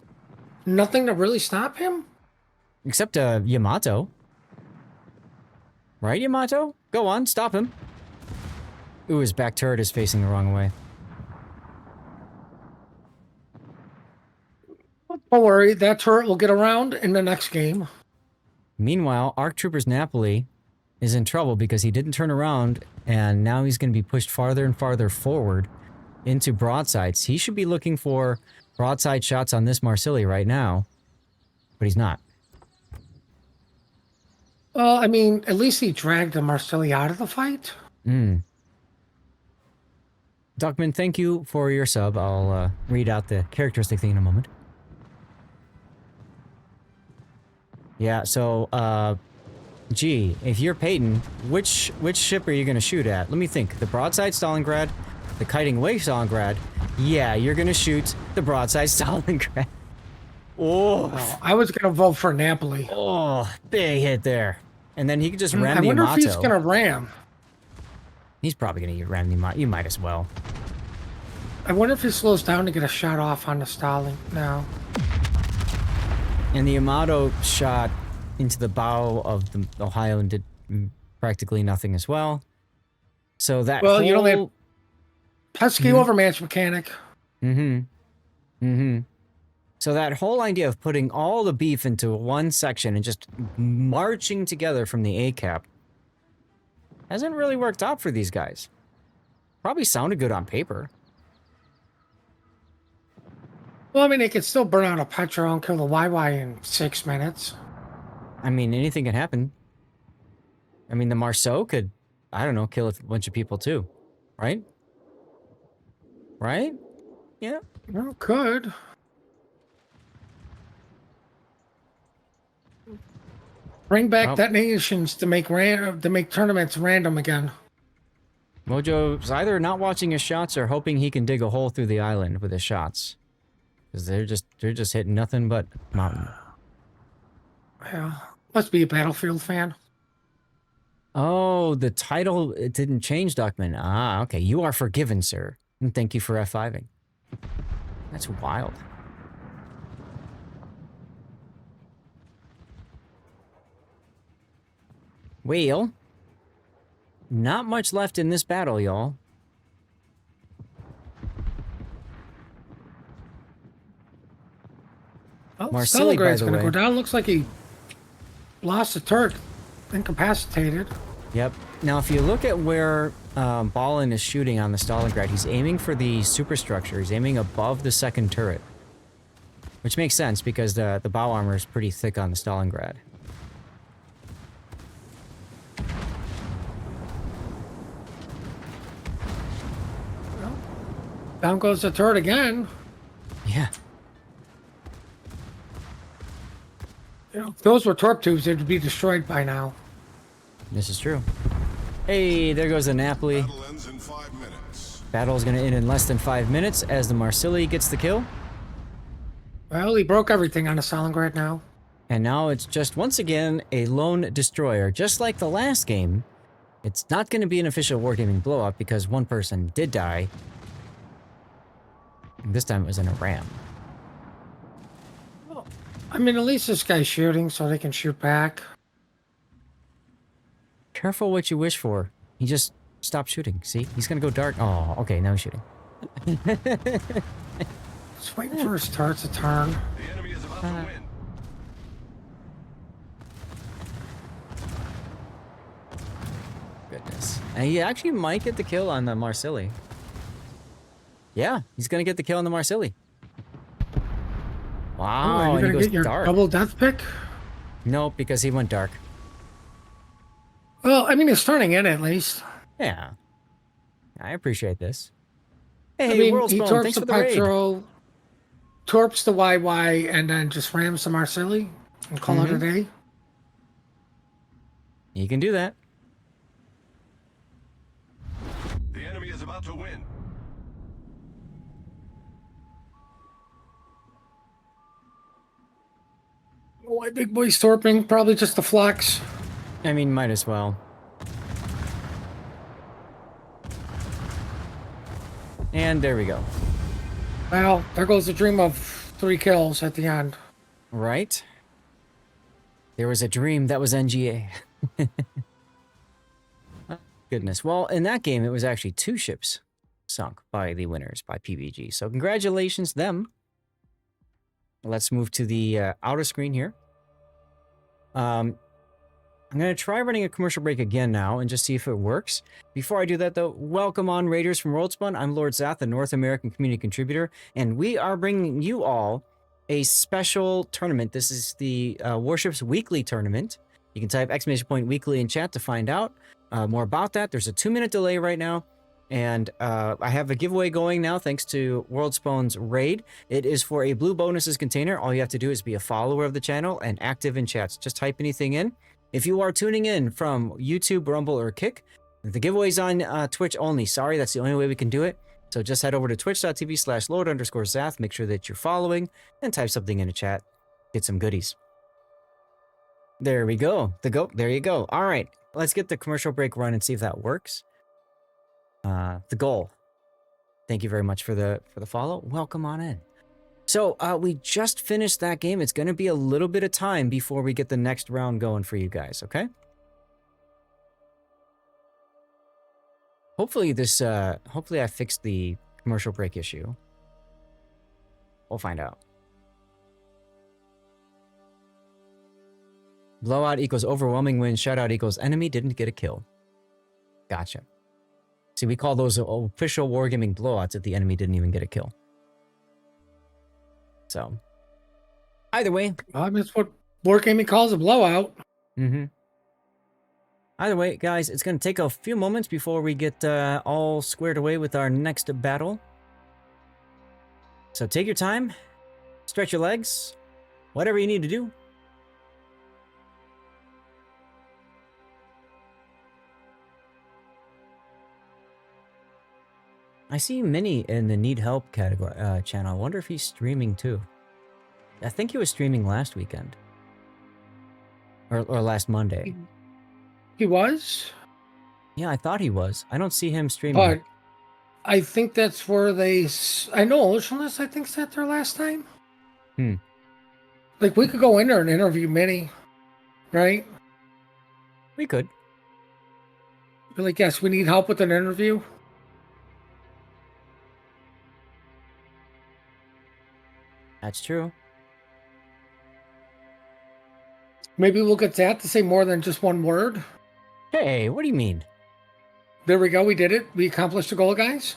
Nothing to really stop him? Except Yamato. Right, Yamato? Go on, stop him. Ooh, his back turret is facing the wrong way. Don't worry, that turret will get around in the next game. Meanwhile, ARC Trooper's Napoli is in trouble because he didn't turn around, and now he's going to be pushed farther and farther forward into broadsides. He should be looking for broadside shots on this Marsili right now, but he's not. Well, I mean, at least he dragged the Marsili out of the fight. Duckman, thank you for your sub. I'll read out the characteristic thing in a moment. Yeah, so, gee, if you're Peyton, which ship are you going to shoot at? Let me think. The broadside Stalingrad, the kiting away Stalingrad. Yeah, you're going to shoot the broadside Stalingrad. Oh. Well, I was going to vote for Napoli. Oh, big hit there. And then he could just ram the I wonder Yamato. if he's going to ram. He's probably going to ram the Yamato. You might as well. I wonder if he slows down to get a shot off on the Stalin now. And the Yamato shot into the bow of the Ohio and did practically nothing as well. So that you don't have pesky overmatch mechanic. So that whole idea of putting all the beef into one section and just marching together from the A cap hasn't really worked out for these guys. Probably sounded good on paper. Well, I mean, they could still burn out a Petro and kill the YY in 6 minutes. I mean, anything can happen. I mean, the Marceau could, I don't know, kill a bunch of people too. Right? Right? Yeah. Well, could. Bring back detonations to make tournaments random again. Mojo's either not watching his shots or hoping he can dig a hole through the island with his shots. Because they're just hitting nothing but mountain. Yeah. Must be a Battlefield fan. Oh, the title, it didn't change, Duckman. Ah, okay. You are forgiven, sir. And thank you for F5ing. That's wild. Well, not much left in this battle, y'all. Oh, Marsili, by Stalingrad's the going to way. go down. Looks like he lost a turret, incapacitated. Yep. Now, if you look at where Ballin is shooting on the Stalingrad, he's aiming for the superstructure. He's aiming above the second turret. Which makes sense, because the bow armor is pretty thick on the Stalingrad. Well, down goes the turret again. Yeah. You know, if those were torp tubes, they'd be destroyed by now. This is true. Hey, there goes the Napoli. Battle ends in 5 minutes. Battle is going to end in less than 5 minutes as the Marsili gets the kill. Well, he broke everything on the Stalingrad now. And now it's just once again a lone destroyer. Just like the last game, it's not going to be an official wargaming blowout because one person did die. And this time it was in a ram. I mean, at least this guy's shooting, so they can shoot back. Careful what you wish for. He just stopped shooting. See? He's going to go dark. Oh, okay, now he's shooting. Just waiting for his turret to turn. The enemy is about to win. Goodness. And he actually might get the kill on the Marsili. Yeah, he's going to get the kill on the Marsili. Wow, are you and he gonna goes get your dark. double death pick? Nope, because he went dark. Well, I mean, it's turning in at least. Yeah. I appreciate this. I Hey, mean, World he Spawn, torps thanks the for the raid. Pytro, torps the YY, and then just rams the Marsilli and call it a day. You can do that. The enemy is about to win. Why big boy's torping? Probably just a flex. I mean, might as well. And there we go. Well, there goes the dream of 3 kills at the end. Right? There was a dream that was NGA. Goodness. Well, in that game, it was actually 2 ships sunk by the winners, by PBG. So congratulations, them. Let's move to the outer screen here. I'm going to try running a commercial break again now and just see if it works. Before I do that, though, welcome on Raiders from WorldSpawn. I'm Lord Zath, the North American community contributor, and we are bringing you all a special tournament. This is the Warships Weekly Tournament. You can type !weekly in chat to find out more about that. There's a 2-minute delay right now, and I have a giveaway going now thanks to WorldSpawn's raid. It is for a blue bonuses container. All you have to do is be a follower of the channel and active in chats. Just type anything in. If you are tuning in from YouTube, Rumble, or Kick, the giveaway's on Twitch only. Sorry, that's the only way we can do it. So just head over to twitch.tv/Lord_Zath. Make sure that you're following and type something in the chat. Get some goodies. There we go. There you go. All right, let's get the commercial break run and see if that works. The goal. Thank you very much for the follow. Welcome on in. So we just finished that game. It's going to be a little bit of time before we get the next round going for you guys, okay? Hopefully hopefully I fixed the commercial break issue. We'll find out. Blowout equals overwhelming win. Shutout equals enemy didn't get a kill. Gotcha. See, we call those official wargaming blowouts if the enemy didn't even get a kill. So, either way. That's what Wargaming calls a blowout. Either way, guys, it's going to take a few moments before we get all squared away with our next battle. So take your time, stretch your legs, whatever you need to do. I see Minnie in the need help category channel. I wonder if he's streaming too. I think he was streaming last weekend. Or last Monday. He was? Yeah, I thought he was. I don't see him streaming. But I think that's where they... I know Oceanless, I think, sat there last time. Like, we could go in there and interview Minnie, right? We could. Be like, yes, we need help with an interview. That's true. Maybe we'll get that to say more than just one word. Hey, what do you mean? There we go. We did it. We accomplished the goal, guys.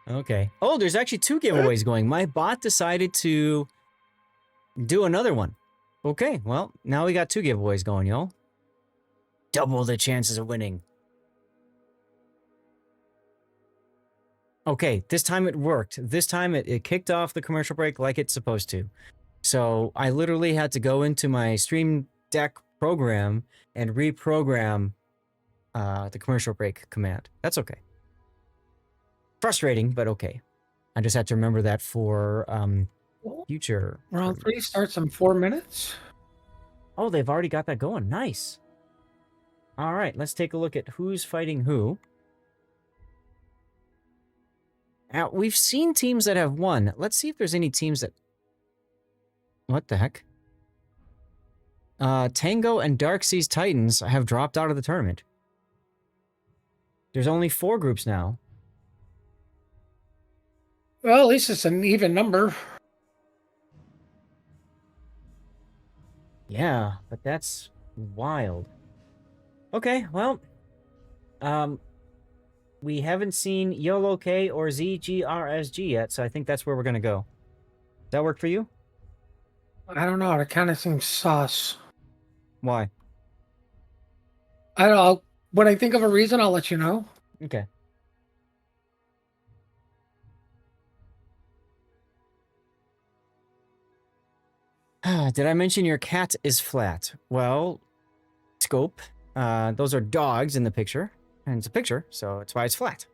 Okay. Oh, there's actually 2 giveaways going. My bot decided to do another one. Okay, well, now we got 2 giveaways going, y'all. Double the chances of winning. Okay, this time it worked. This time it kicked off the commercial break like it's supposed to. So I literally had to go into my Stream Deck program and reprogram the commercial break command. That's okay. Frustrating, but okay. I just had to remember that for future. Round 3 starts in 4 minutes. Oh, they've already got that going. Nice. All right, let's take a look at who's fighting who. Now, we've seen teams that have won. Let's see if there's any teams that... What the heck? Tango and Dark Seas Titans have dropped out of the tournament. There's only 4 groups now. Well, at least it's an even number. Yeah, but that's wild. Okay, well... we haven't seen YOLOK or ZGRSG yet, so I think that's where we're going to go. that work for you? I don't know. It kind of seems sus. Why? I don't know. When I think of a reason, I'll let you know. Okay. Did I mention your cat is flat? Well, scope. Those are dogs in the picture, and it's a picture, so that's why it's flat.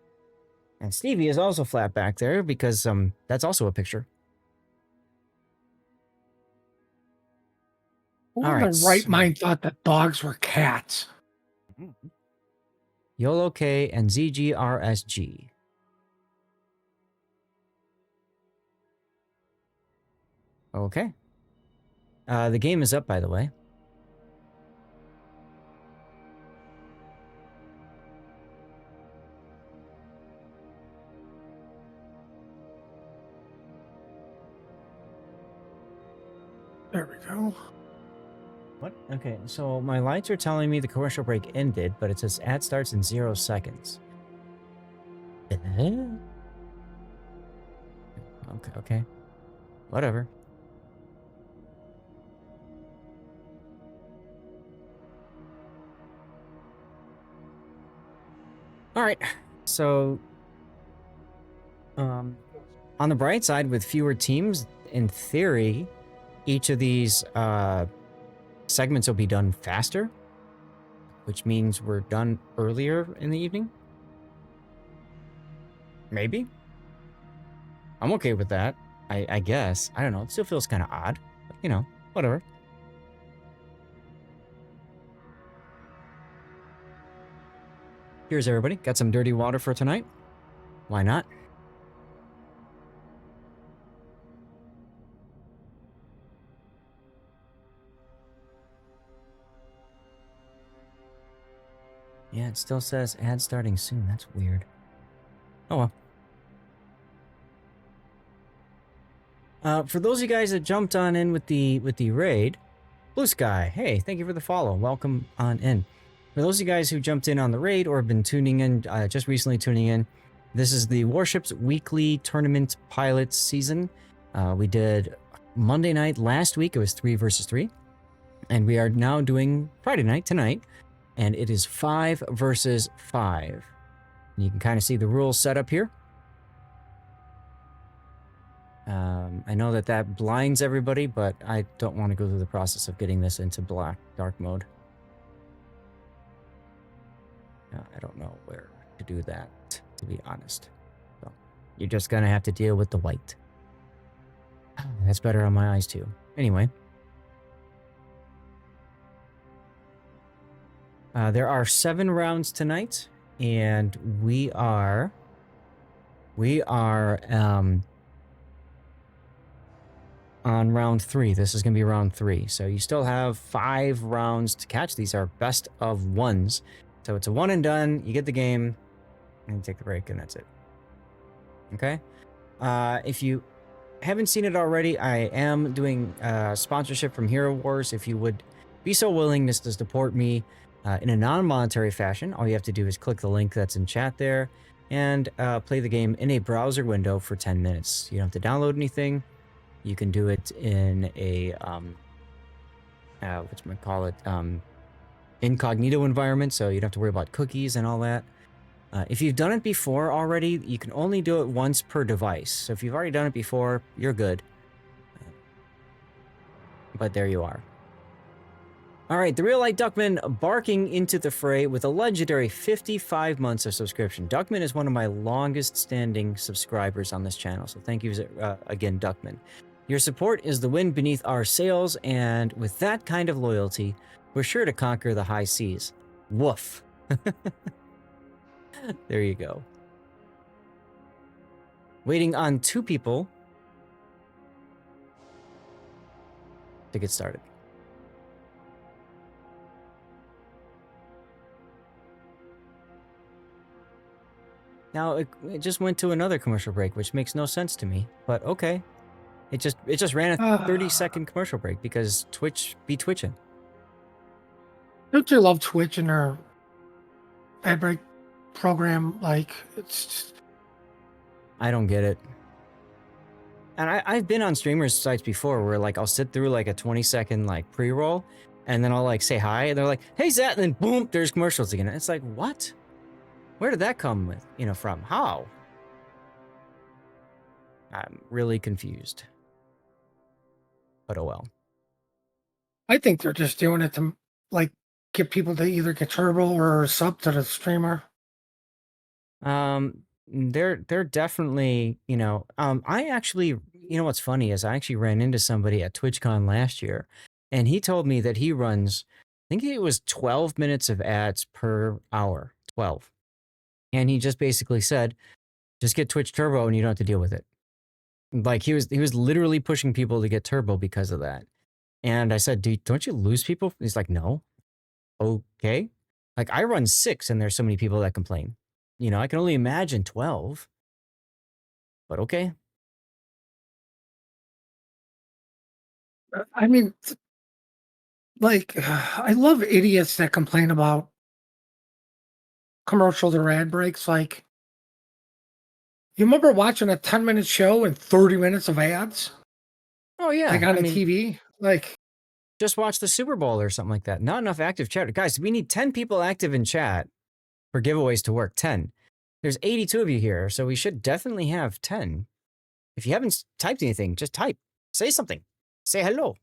And Stevie is also flat back there because that's also a picture. Who All in right, the right so- mind thought that dogs were cats? YOLOK and ZGRSG. Okay. The game is up, by the way. There we go. What? Okay, so my lights are telling me the commercial break ended, but it says ad starts in 0 seconds. Okay. Whatever. All right, so on the bright side, with fewer teams, in theory, each of these segments will be done faster, which means we're done earlier in the evening. Maybe. I'm okay with that. I guess. I don't know. It still feels kind of odd, but, you know, whatever. Here's everybody. Got some dirty water for tonight. Why not? Yeah, it still says ad starting soon. That's weird. Oh well. For those of you guys that jumped on in with the raid, Blue Sky, hey, thank you for the follow. Welcome on in. For those of you guys who jumped in on the raid or have been tuning in, just recently tuning in, this is the Warships Weekly Tournament Pilot season. We did Monday night last week. It was 3 versus 3. And we are now doing Friday night tonight. And it is 5 versus 5. And you can kind of see the rules set up here. I know that blinds everybody, but I don't want to go through the process of getting this into dark mode. I don't know where to do that, to be honest. So you're just going to have to deal with the white. That's better on my eyes too. Anyway. There are 7 rounds tonight, and we are on round 3. This is going to be round 3. So you still have 5 rounds to catch. These are best of ones. So it's a one and done. You get the game, and you take the break, and that's it. Okay? If you haven't seen it already, I am doing sponsorship from Hero Wars. If you would be so willing to support me in a non-monetary fashion, all you have to do is click the link that's in chat there and play the game in a browser window for 10 minutes. You don't have to download anything. You can do it in a incognito environment, so you don't have to worry about cookies and all that. If you've done it before already, you can only do it once per device. So if you've already done it before, you're good. But there you are. All right, the Real Light Duckman barking into the fray with a legendary 55 months of subscription. Duckman is one of my longest standing subscribers on this channel, so thank you again, Duckman. Your support is the wind beneath our sails, and with that kind of loyalty, we're sure to conquer the high seas. Woof. There you go. Waiting on 2 people to get started. Now, it just went to another commercial break, which makes no sense to me, but okay. It just ran a 30-second commercial break because Twitch be twitching. Don't you love Twitch and their ad break program? Like, it's just... I don't get it. And I've been on streamers sites before where like I'll sit through like a 20-second like pre-roll and then I'll like say hi and they're like, hey Zat, and then boom, there's commercials again. And it's like, what? Where did that come with, from? How? I'm really confused. But oh well. I think they're just doing it to like get people to either get turbo or sub to the streamer. They're definitely, I actually, what's funny is I actually ran into somebody at TwitchCon last year and he told me that he runs, I think it was 12 minutes of ads per hour, 12. And he just basically said, just get Twitch Turbo and you don't have to deal with it. Like he was literally pushing people to get Turbo because of that. And I said, don't you lose people? He's like, no. Okay. Like I run 6 and there's so many people that complain. I can only imagine 12. But okay. I mean, like, I love idiots that complain about commercials or ad breaks. Like, you remember watching a 10-minute show and 30 minutes of ads? Oh, yeah. Like on the TV? Like, just watch the Super Bowl or something like that. Not enough active chat. Guys, we need 10 people active in chat for giveaways to work. 10. There's 82 of you here, so we should definitely have 10. If you haven't typed anything, just type. Say something. Say hello,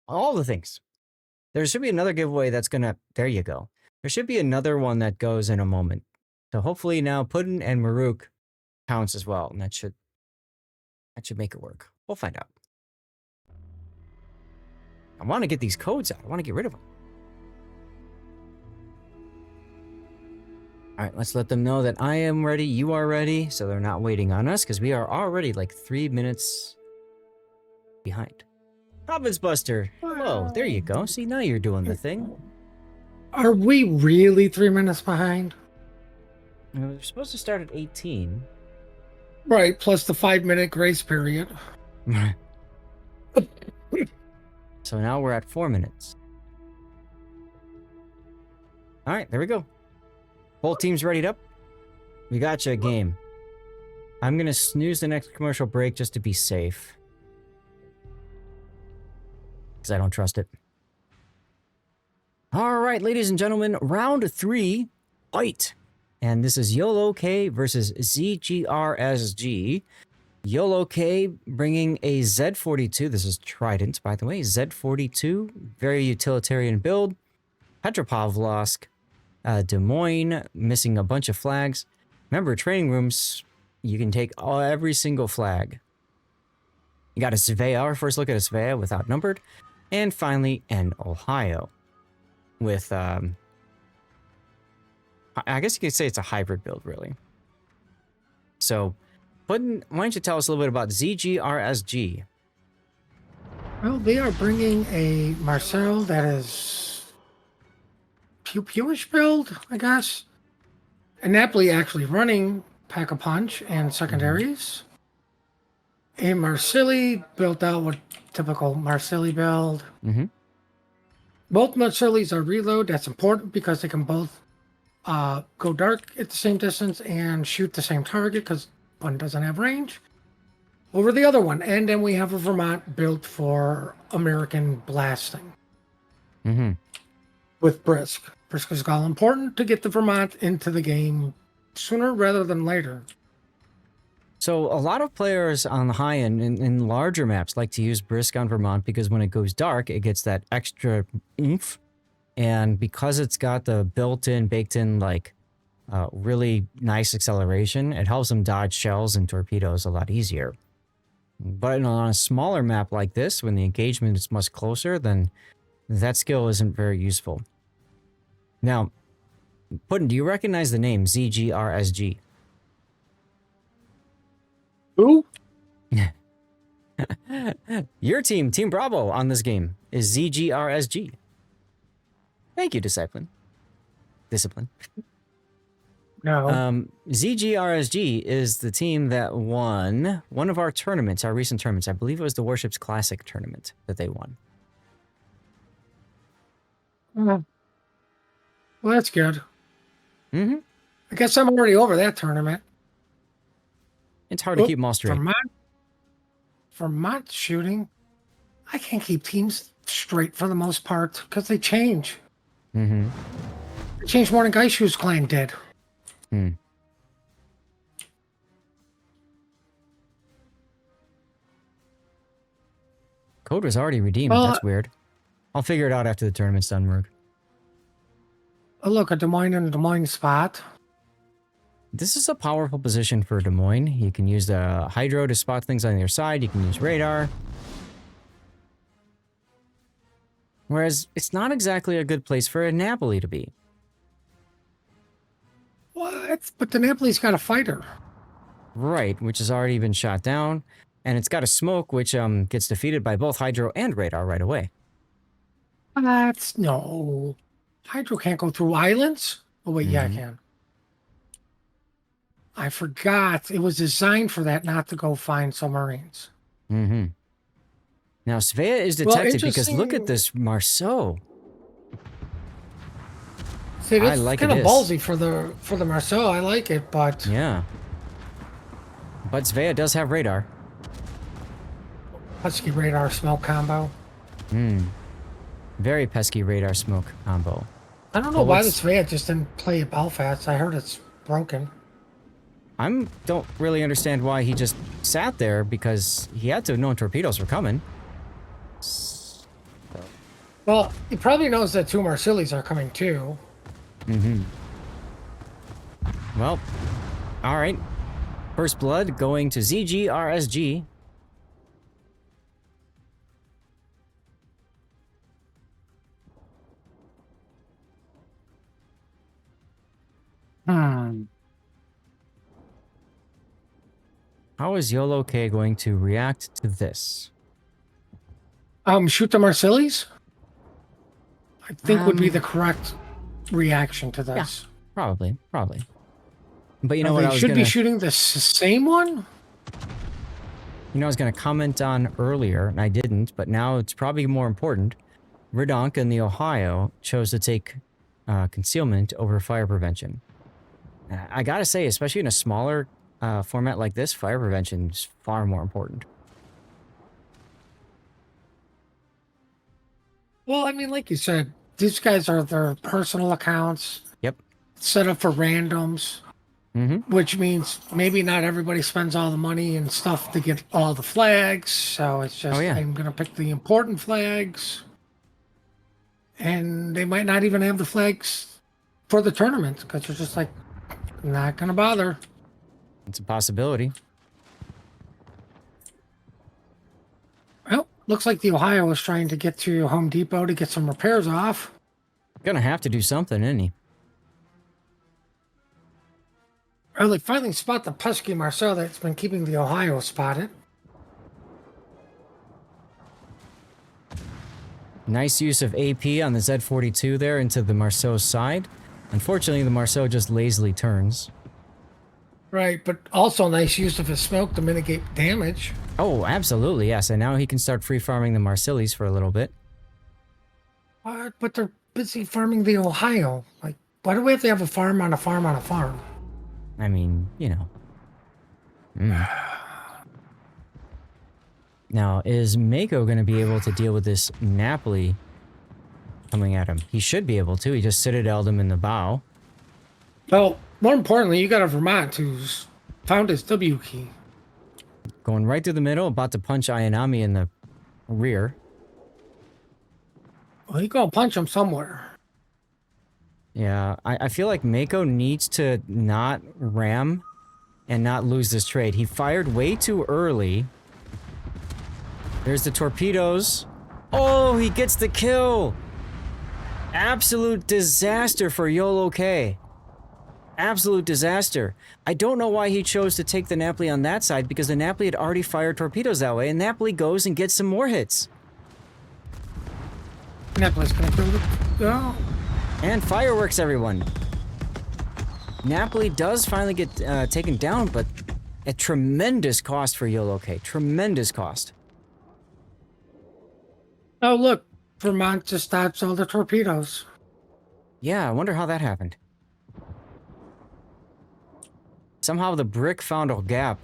All the things. There should be another giveaway that's gonna... There you go. There should be another one that goes in a moment. So hopefully now Puddin and Maruk counts as well, and that should make it work. We'll find out. I want to get these codes out. I want to get rid of them. All right, let's let them know that I am ready, you are ready, so they're not waiting on us, because we are already like 3 minutes behind. Province Buster, hello, there you go. See, now you're doing the thing. are we really 3 minutes behind? We're supposed to start at 18. Right, plus the 5-minute grace period. So now we're at 4 minutes. All right, there we go. Whole team's readied up. We got you a game. I'm going to snooze the next commercial break just to be safe. Because I don't trust it. All right, ladies and gentlemen, round 3, fight. And this is YOLOK versus ZGRSG. YOLOK bringing a Z42. This is Trident, by the way. Z42, very utilitarian build. Petropavlovsk, Des Moines, missing a bunch of flags. Remember, training rooms, you can take every single flag. You got a Svea, our first look at a Svea with outnumbered. And finally, an Ohio with, I guess you could say it's a hybrid build, really. So, Puddin, why don't you tell us a little bit about ZGRSG? Well, they are bringing a Marcel that is pew-pewish build, I guess. And Napoli actually running Pack-a-Punch and secondaries. A Marsilli built out with typical Marsilli build. Both Marsillis are reload. That's important because they can both go dark at the same distance and shoot the same target because one doesn't have range over the other one. And then we have a Vermont built for American blasting with Brisk. Brisk is all important to get the Vermont into the game sooner rather than later. So a lot of players on the high end in larger maps like to use Brisk on Vermont because when it goes dark, it gets that extra oomph. And because it's got the built-in, baked-in, like, really nice acceleration, it helps them dodge shells and torpedoes a lot easier. But on a smaller map like this, when the engagement is much closer, then that skill isn't very useful. Now, Puddin, do you recognize the name ZGRSG? Who? Your team, Team Bravo, on this game is ZGRSG. Thank you, Discipline. No. ZGRSG is the team that won one of our tournaments, our recent tournaments. I believe it was the Warships Classic tournament that they won. Well, that's good. I guess I'm already over that tournament. It's hard to keep them all straight. Vermont shooting, I can't keep teams straight for the most part because they change. Mm-hmm. They changed more than Gaishu's clan did. Hmm. Code was already redeemed. Well, That's weird. I'll figure it out after the tournament's done, Rook. Oh, look, a Des Moines and a Des Moines spot. This is a powerful position for Des Moines. You can use the Hydro to spot things on your side. You can use radar. Whereas, it's not exactly a good place for a Napoli to be. What? But the Napoli's got a fighter. Right, which has already been shot down. And it's got a smoke, which gets defeated by both Hydro and radar right away. That's no. Hydro can't go through islands? Oh, wait, yeah, I can. I forgot. It was designed for that, not to go find submarines. Mm-hmm. Now, Svea is detected because look at this Marceau. See, I it's like kind of this. ballsy for the Marceau. I like it, but... Yeah. But Svea does have radar. Husky radar smoke combo. Very pesky radar smoke combo. I don't know why the Svea just didn't play at Belfast. I heard it's broken. Don't really understand why he just sat there, because he had to have known torpedoes were coming. Well, he probably knows that 2 Marsilis are coming too. Well, alright. First blood going to ZGRSG. How is YOLOK going to react to this? Shoot the Marsilis? I think would be the correct reaction to this. Yeah, probably. But you know what they I was should gonna... be shooting the same one? You know, I was going to comment on earlier, and I didn't, but now it's probably more important. Redonk and the Ohio chose to take concealment over fire prevention. I gotta say, especially in a smaller format like this, fire prevention is far more important. Well, I mean, like you said, these guys are their personal accounts. Yep. Set up for randoms. Which means maybe not everybody spends all the money and stuff to get all the flags. So it's just, I'm going to pick the important flags. And they might not even have the flags for the tournament because they're just like, not going to bother. It's a possibility. Well, looks like the Ohio is trying to get to Home Depot to get some repairs off. Gonna have to do something, isn't he? Well, they finally spot the pesky Marceau that's been keeping the Ohio spotted. Nice use of AP on the Z42 there into the Marceau's side. Unfortunately, the Marceau just lazily turns. Right, but also nice use of his smoke to mitigate damage. Oh, absolutely, yes. And now he can start free farming the Marsilis for a little bit. But they're busy farming the Ohio. Like, why do we have to have a farm on a farm on a farm? I mean, you know. Now, is Mako going to be able to deal with this Napoli coming at him? He should be able to. He just citadeled him in the bow. Well, more importantly, you got a Vermont who's found his W key. Going right through the middle, about to punch Ayanami in the rear. Well, he gonna punch him somewhere. Yeah, I feel like Mako needs to not ram and not lose this trade. He fired way too early. There's the torpedoes. Oh, he gets the kill! Absolute disaster for YOLOK. Absolute disaster. I don't know why he chose to take the Napoli on that side, because the Napoli had already fired torpedoes that way, and Napoli goes and gets some more hits. Napoli's gonna build it. Oh. And fireworks, everyone. Napoli does finally get taken down, but at tremendous cost for YOLOK. Tremendous cost. Oh, look. Vermont just dodged all the torpedoes. Yeah, I wonder how that happened. Somehow the brick found a gap.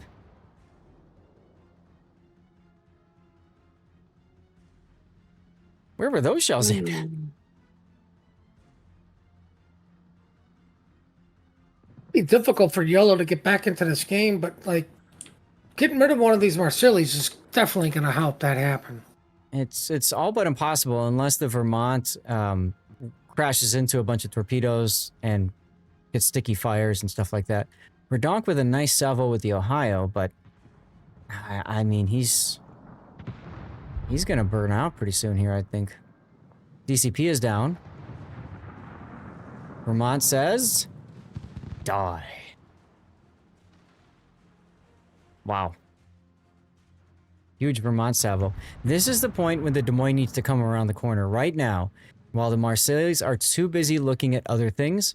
Where were those shells aimed at? Be difficult for Yolo to get back into this game, but like getting rid of one of these Marsillis is definitely going to help that happen. It's all but impossible unless the Vermont crashes into a bunch of torpedoes and gets sticky fires and stuff like that. Redonk with a nice salvo with the Ohio, but I mean he's gonna burn out pretty soon here, I think. DCP is down. Vermont says, die. Wow. Huge Vermont salvo. This is the point when the Des Moines needs to come around the corner right now. While the Marseilles are too busy looking at other things,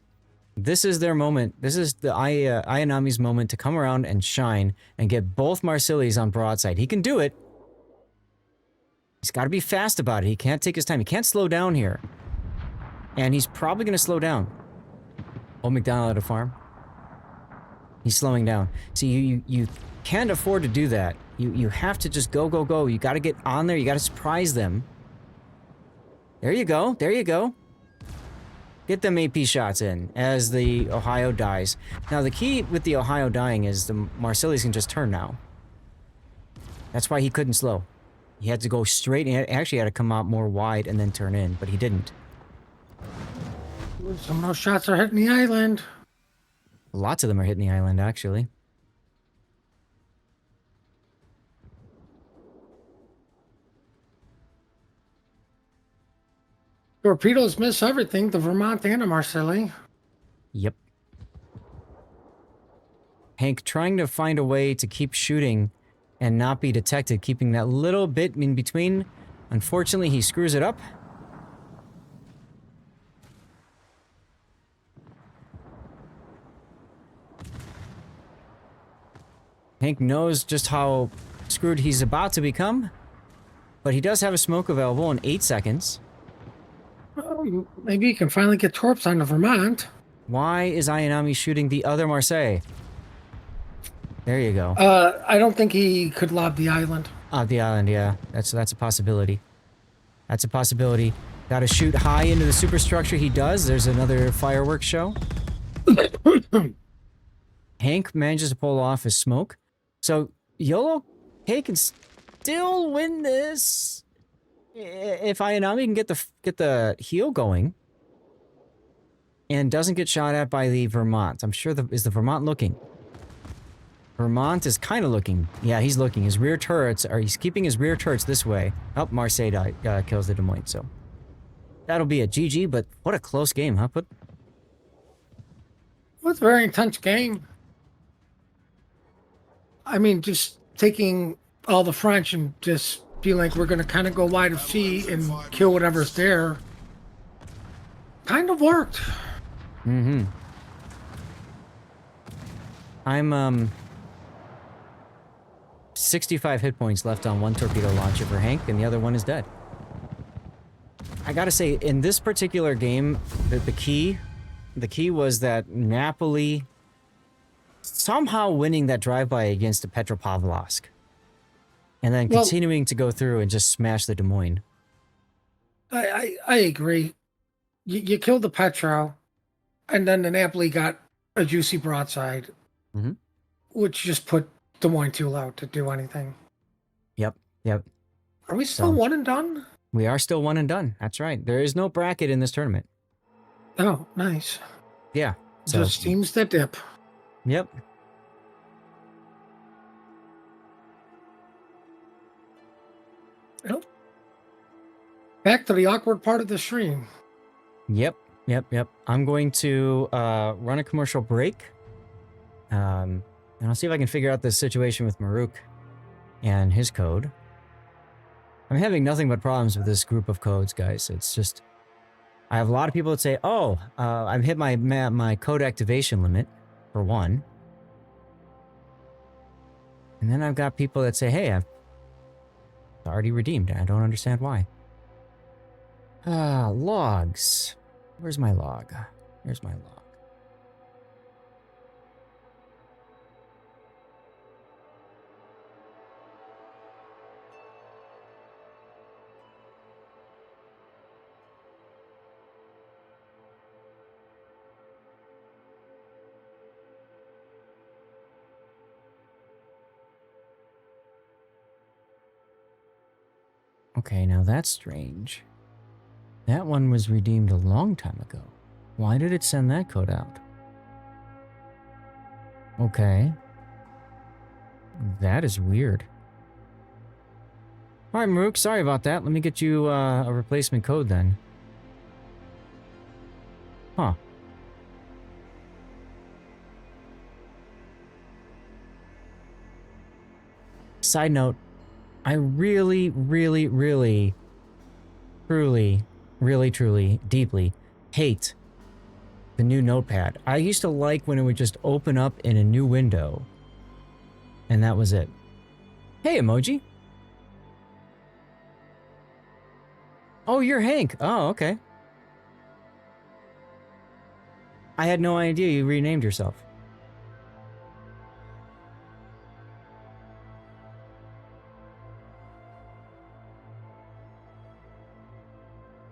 this is their moment. This is the Ayanami's moment to come around and shine and get both Marseilles on broadside. He can do it. He's got to be fast about it. He can't take his time. He can't slow down here. And he's probably going to slow down. Old McDonald at a farm. He's slowing down. See, you can't afford to do that. You have to just go, go, go. You got to get on there. You got to surprise them. There you go. There you go. Get them AP shots in as the Ohio dies. Now, the key with the Ohio dying is the Marsilles can just turn now. That's why he couldn't slow. He had to go straight. He actually had to come out more wide and then turn in, but he didn't. Some of those shots are hitting the island. Lots of them are hitting the island, actually. Torpedoes miss everything, the Vermont and the Marsilli. Yep. Hank trying to find a way to keep shooting and not be detected, keeping that little bit in between. Unfortunately, he screws it up. Hank knows just how screwed he's about to become, but he does have a smoke available in 8 seconds. Well, maybe you can finally get torps on the Vermont. Why is Ayanami shooting the other Marseille? There you go. I don't think he could lob the island. The island, yeah. That's a possibility. That's a possibility. Gotta shoot high into the superstructure. He does. There's another fireworks show. Hank manages to pull off his smoke. So, YOLOK can still win this. If Ayanami can get the heal going and doesn't get shot at by the Vermont. I'm sure is the Vermont looking? Vermont is kind of looking. Yeah, he's looking. His rear turrets he's keeping his rear turrets this way. Oh, Marseille kills the Des Moines, so that'll be a GG, but what a close game, huh? It was a very intense game. I mean, just taking all the French and just feel like we're going to kind of go wide of sea and kill whatever's there. Kind of worked. Mm-hmm. I'm, 65 hit points left on one torpedo launcher for Hank, and the other one is dead. I gotta say, in this particular game, the key was that Napoli somehow winning that drive-by against the Petropavlovsk. And then continuing to go through and just smash the Des Moines. I agree. You killed the Petro, and then the Napoli got a juicy broadside, which just put Des Moines too low to do anything. Yep. Are we still one and done? We are still one and done. That's right. There is no bracket in this tournament. Oh, nice. Yeah. Just teams that dip. Yep. Well, back to the awkward part of the stream. Yep. I'm going to run a commercial break. And I'll see if I can figure out this situation with Maruk and his code. I'm having nothing but problems with this group of codes, guys. It's just, I have a lot of people that say, oh, I've hit my code activation limit, for one. And then I've got people that say, hey, I've already redeemed. I don't understand why. Logs. Where's my log? Here's my log. Okay, now that's strange. That one was redeemed a long time ago. Why did it send that code out? Okay. That is weird. Alright, Maruk, sorry about that. Let me get you a replacement code then. Huh. Side note, I really, truly, deeply hate the new notepad. I used to like when it would just open up in a new window. And that was it. Hey, emoji. Oh, you're Hank. Oh, okay. I had no idea you renamed yourself.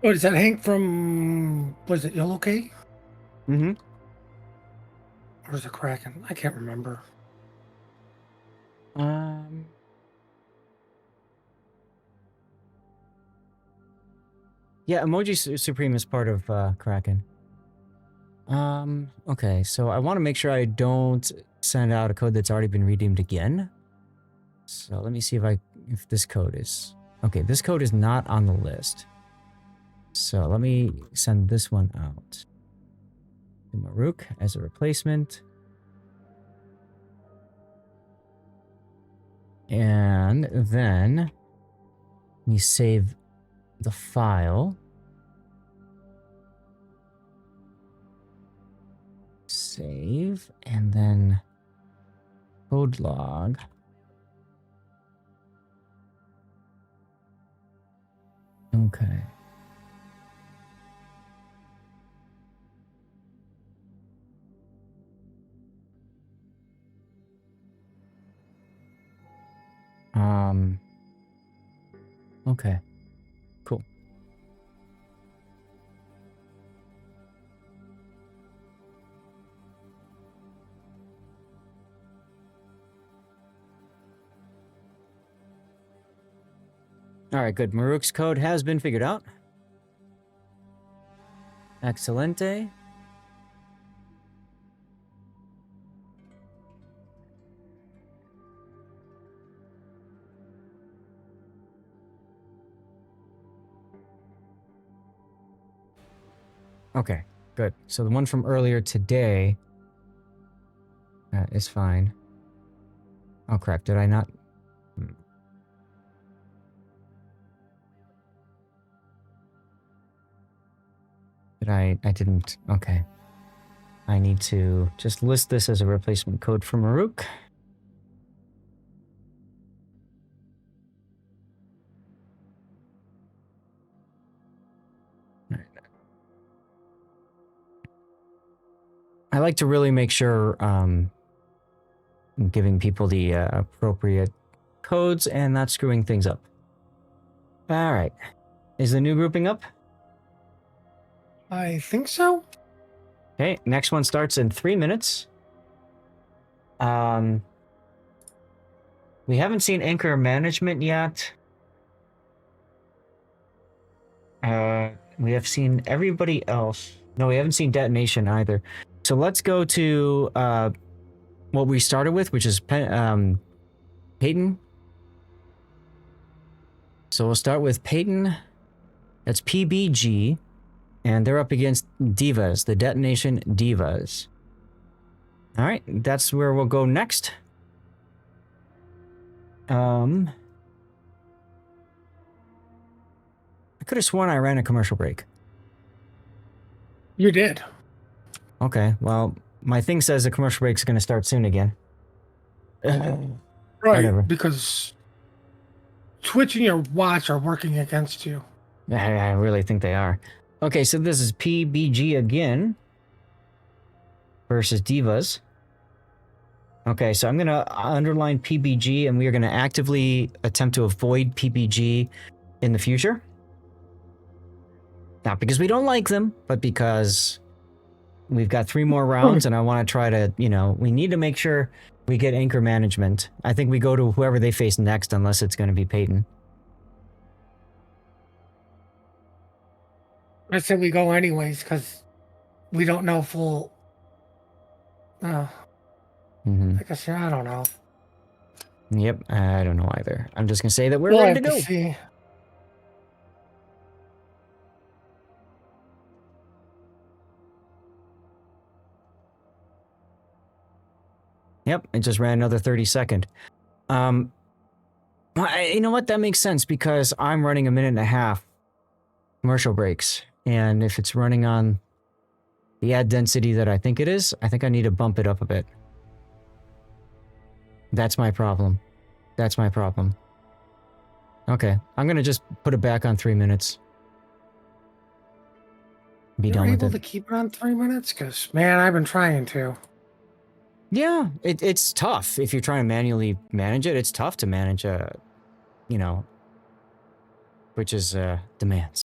What is that, Hank from, was it YOLOK? Mm-hmm. Or is it Kraken? I can't remember. Yeah, Emoji Supreme is part of Kraken. Okay, so I want to make sure I don't send out a code that's already been redeemed again. So let me see if this code is... Okay, this code is not on the list. So let me send this one out to Maruk as a replacement. And then let me save the file. Save, and then code log. Okay. Okay. Cool. All right, good. Maruk's code has been figured out. Excelente. Okay, good. So the one from earlier today is fine. Oh crap, did I not? I didn't. Okay. I need to just list this as a replacement code for Maruk. I like to really make sure I'm giving people the appropriate codes and not screwing things up. All right. Is the new grouping up? I think so. Okay, next one starts in 3 minutes. We haven't seen anchor management yet. We have seen everybody else. No, we haven't seen detonation either. So let's go to what we started with, which is Peyton. So we'll start with Peyton. That's PBG. And they're up against DIVAS, the Detonation DIVAS. All right, that's where we'll go next. I could have sworn I ran a commercial break. You did. Okay, well, my thing says the commercial break's going to start soon again. Right, Whatever. because Twitch and your watch are working against you. I really think they are. Okay, so this is PBG again versus DIVAS. Okay, so I'm going to underline PBG, and we are going to actively attempt to avoid PBG in the future. Not because we don't like them, but because we've got 3 more rounds, and I want to try to, we need to make sure we get anchor management. I think we go to whoever they face next, unless it's going to be Peyton. I say we go anyways because we don't know full. I guess I don't know. Yep, I don't know either. I'm just gonna say that we're We'll ready have to go. see. Yep, it just ran another 30-second. You know what? That makes sense because I'm running 1.5 commercial breaks, and if it's running on the ad density that I think it is, I think I need to bump it up a bit. That's my problem. That's my problem. Okay, I'm gonna just put it back on 3 minutes. Be done You're with able it. to keep it on 3 minutes? Because, man, I've been trying to. Yeah, it's tough if you're trying to manually manage it. It's tough to manage, you know, which is demands.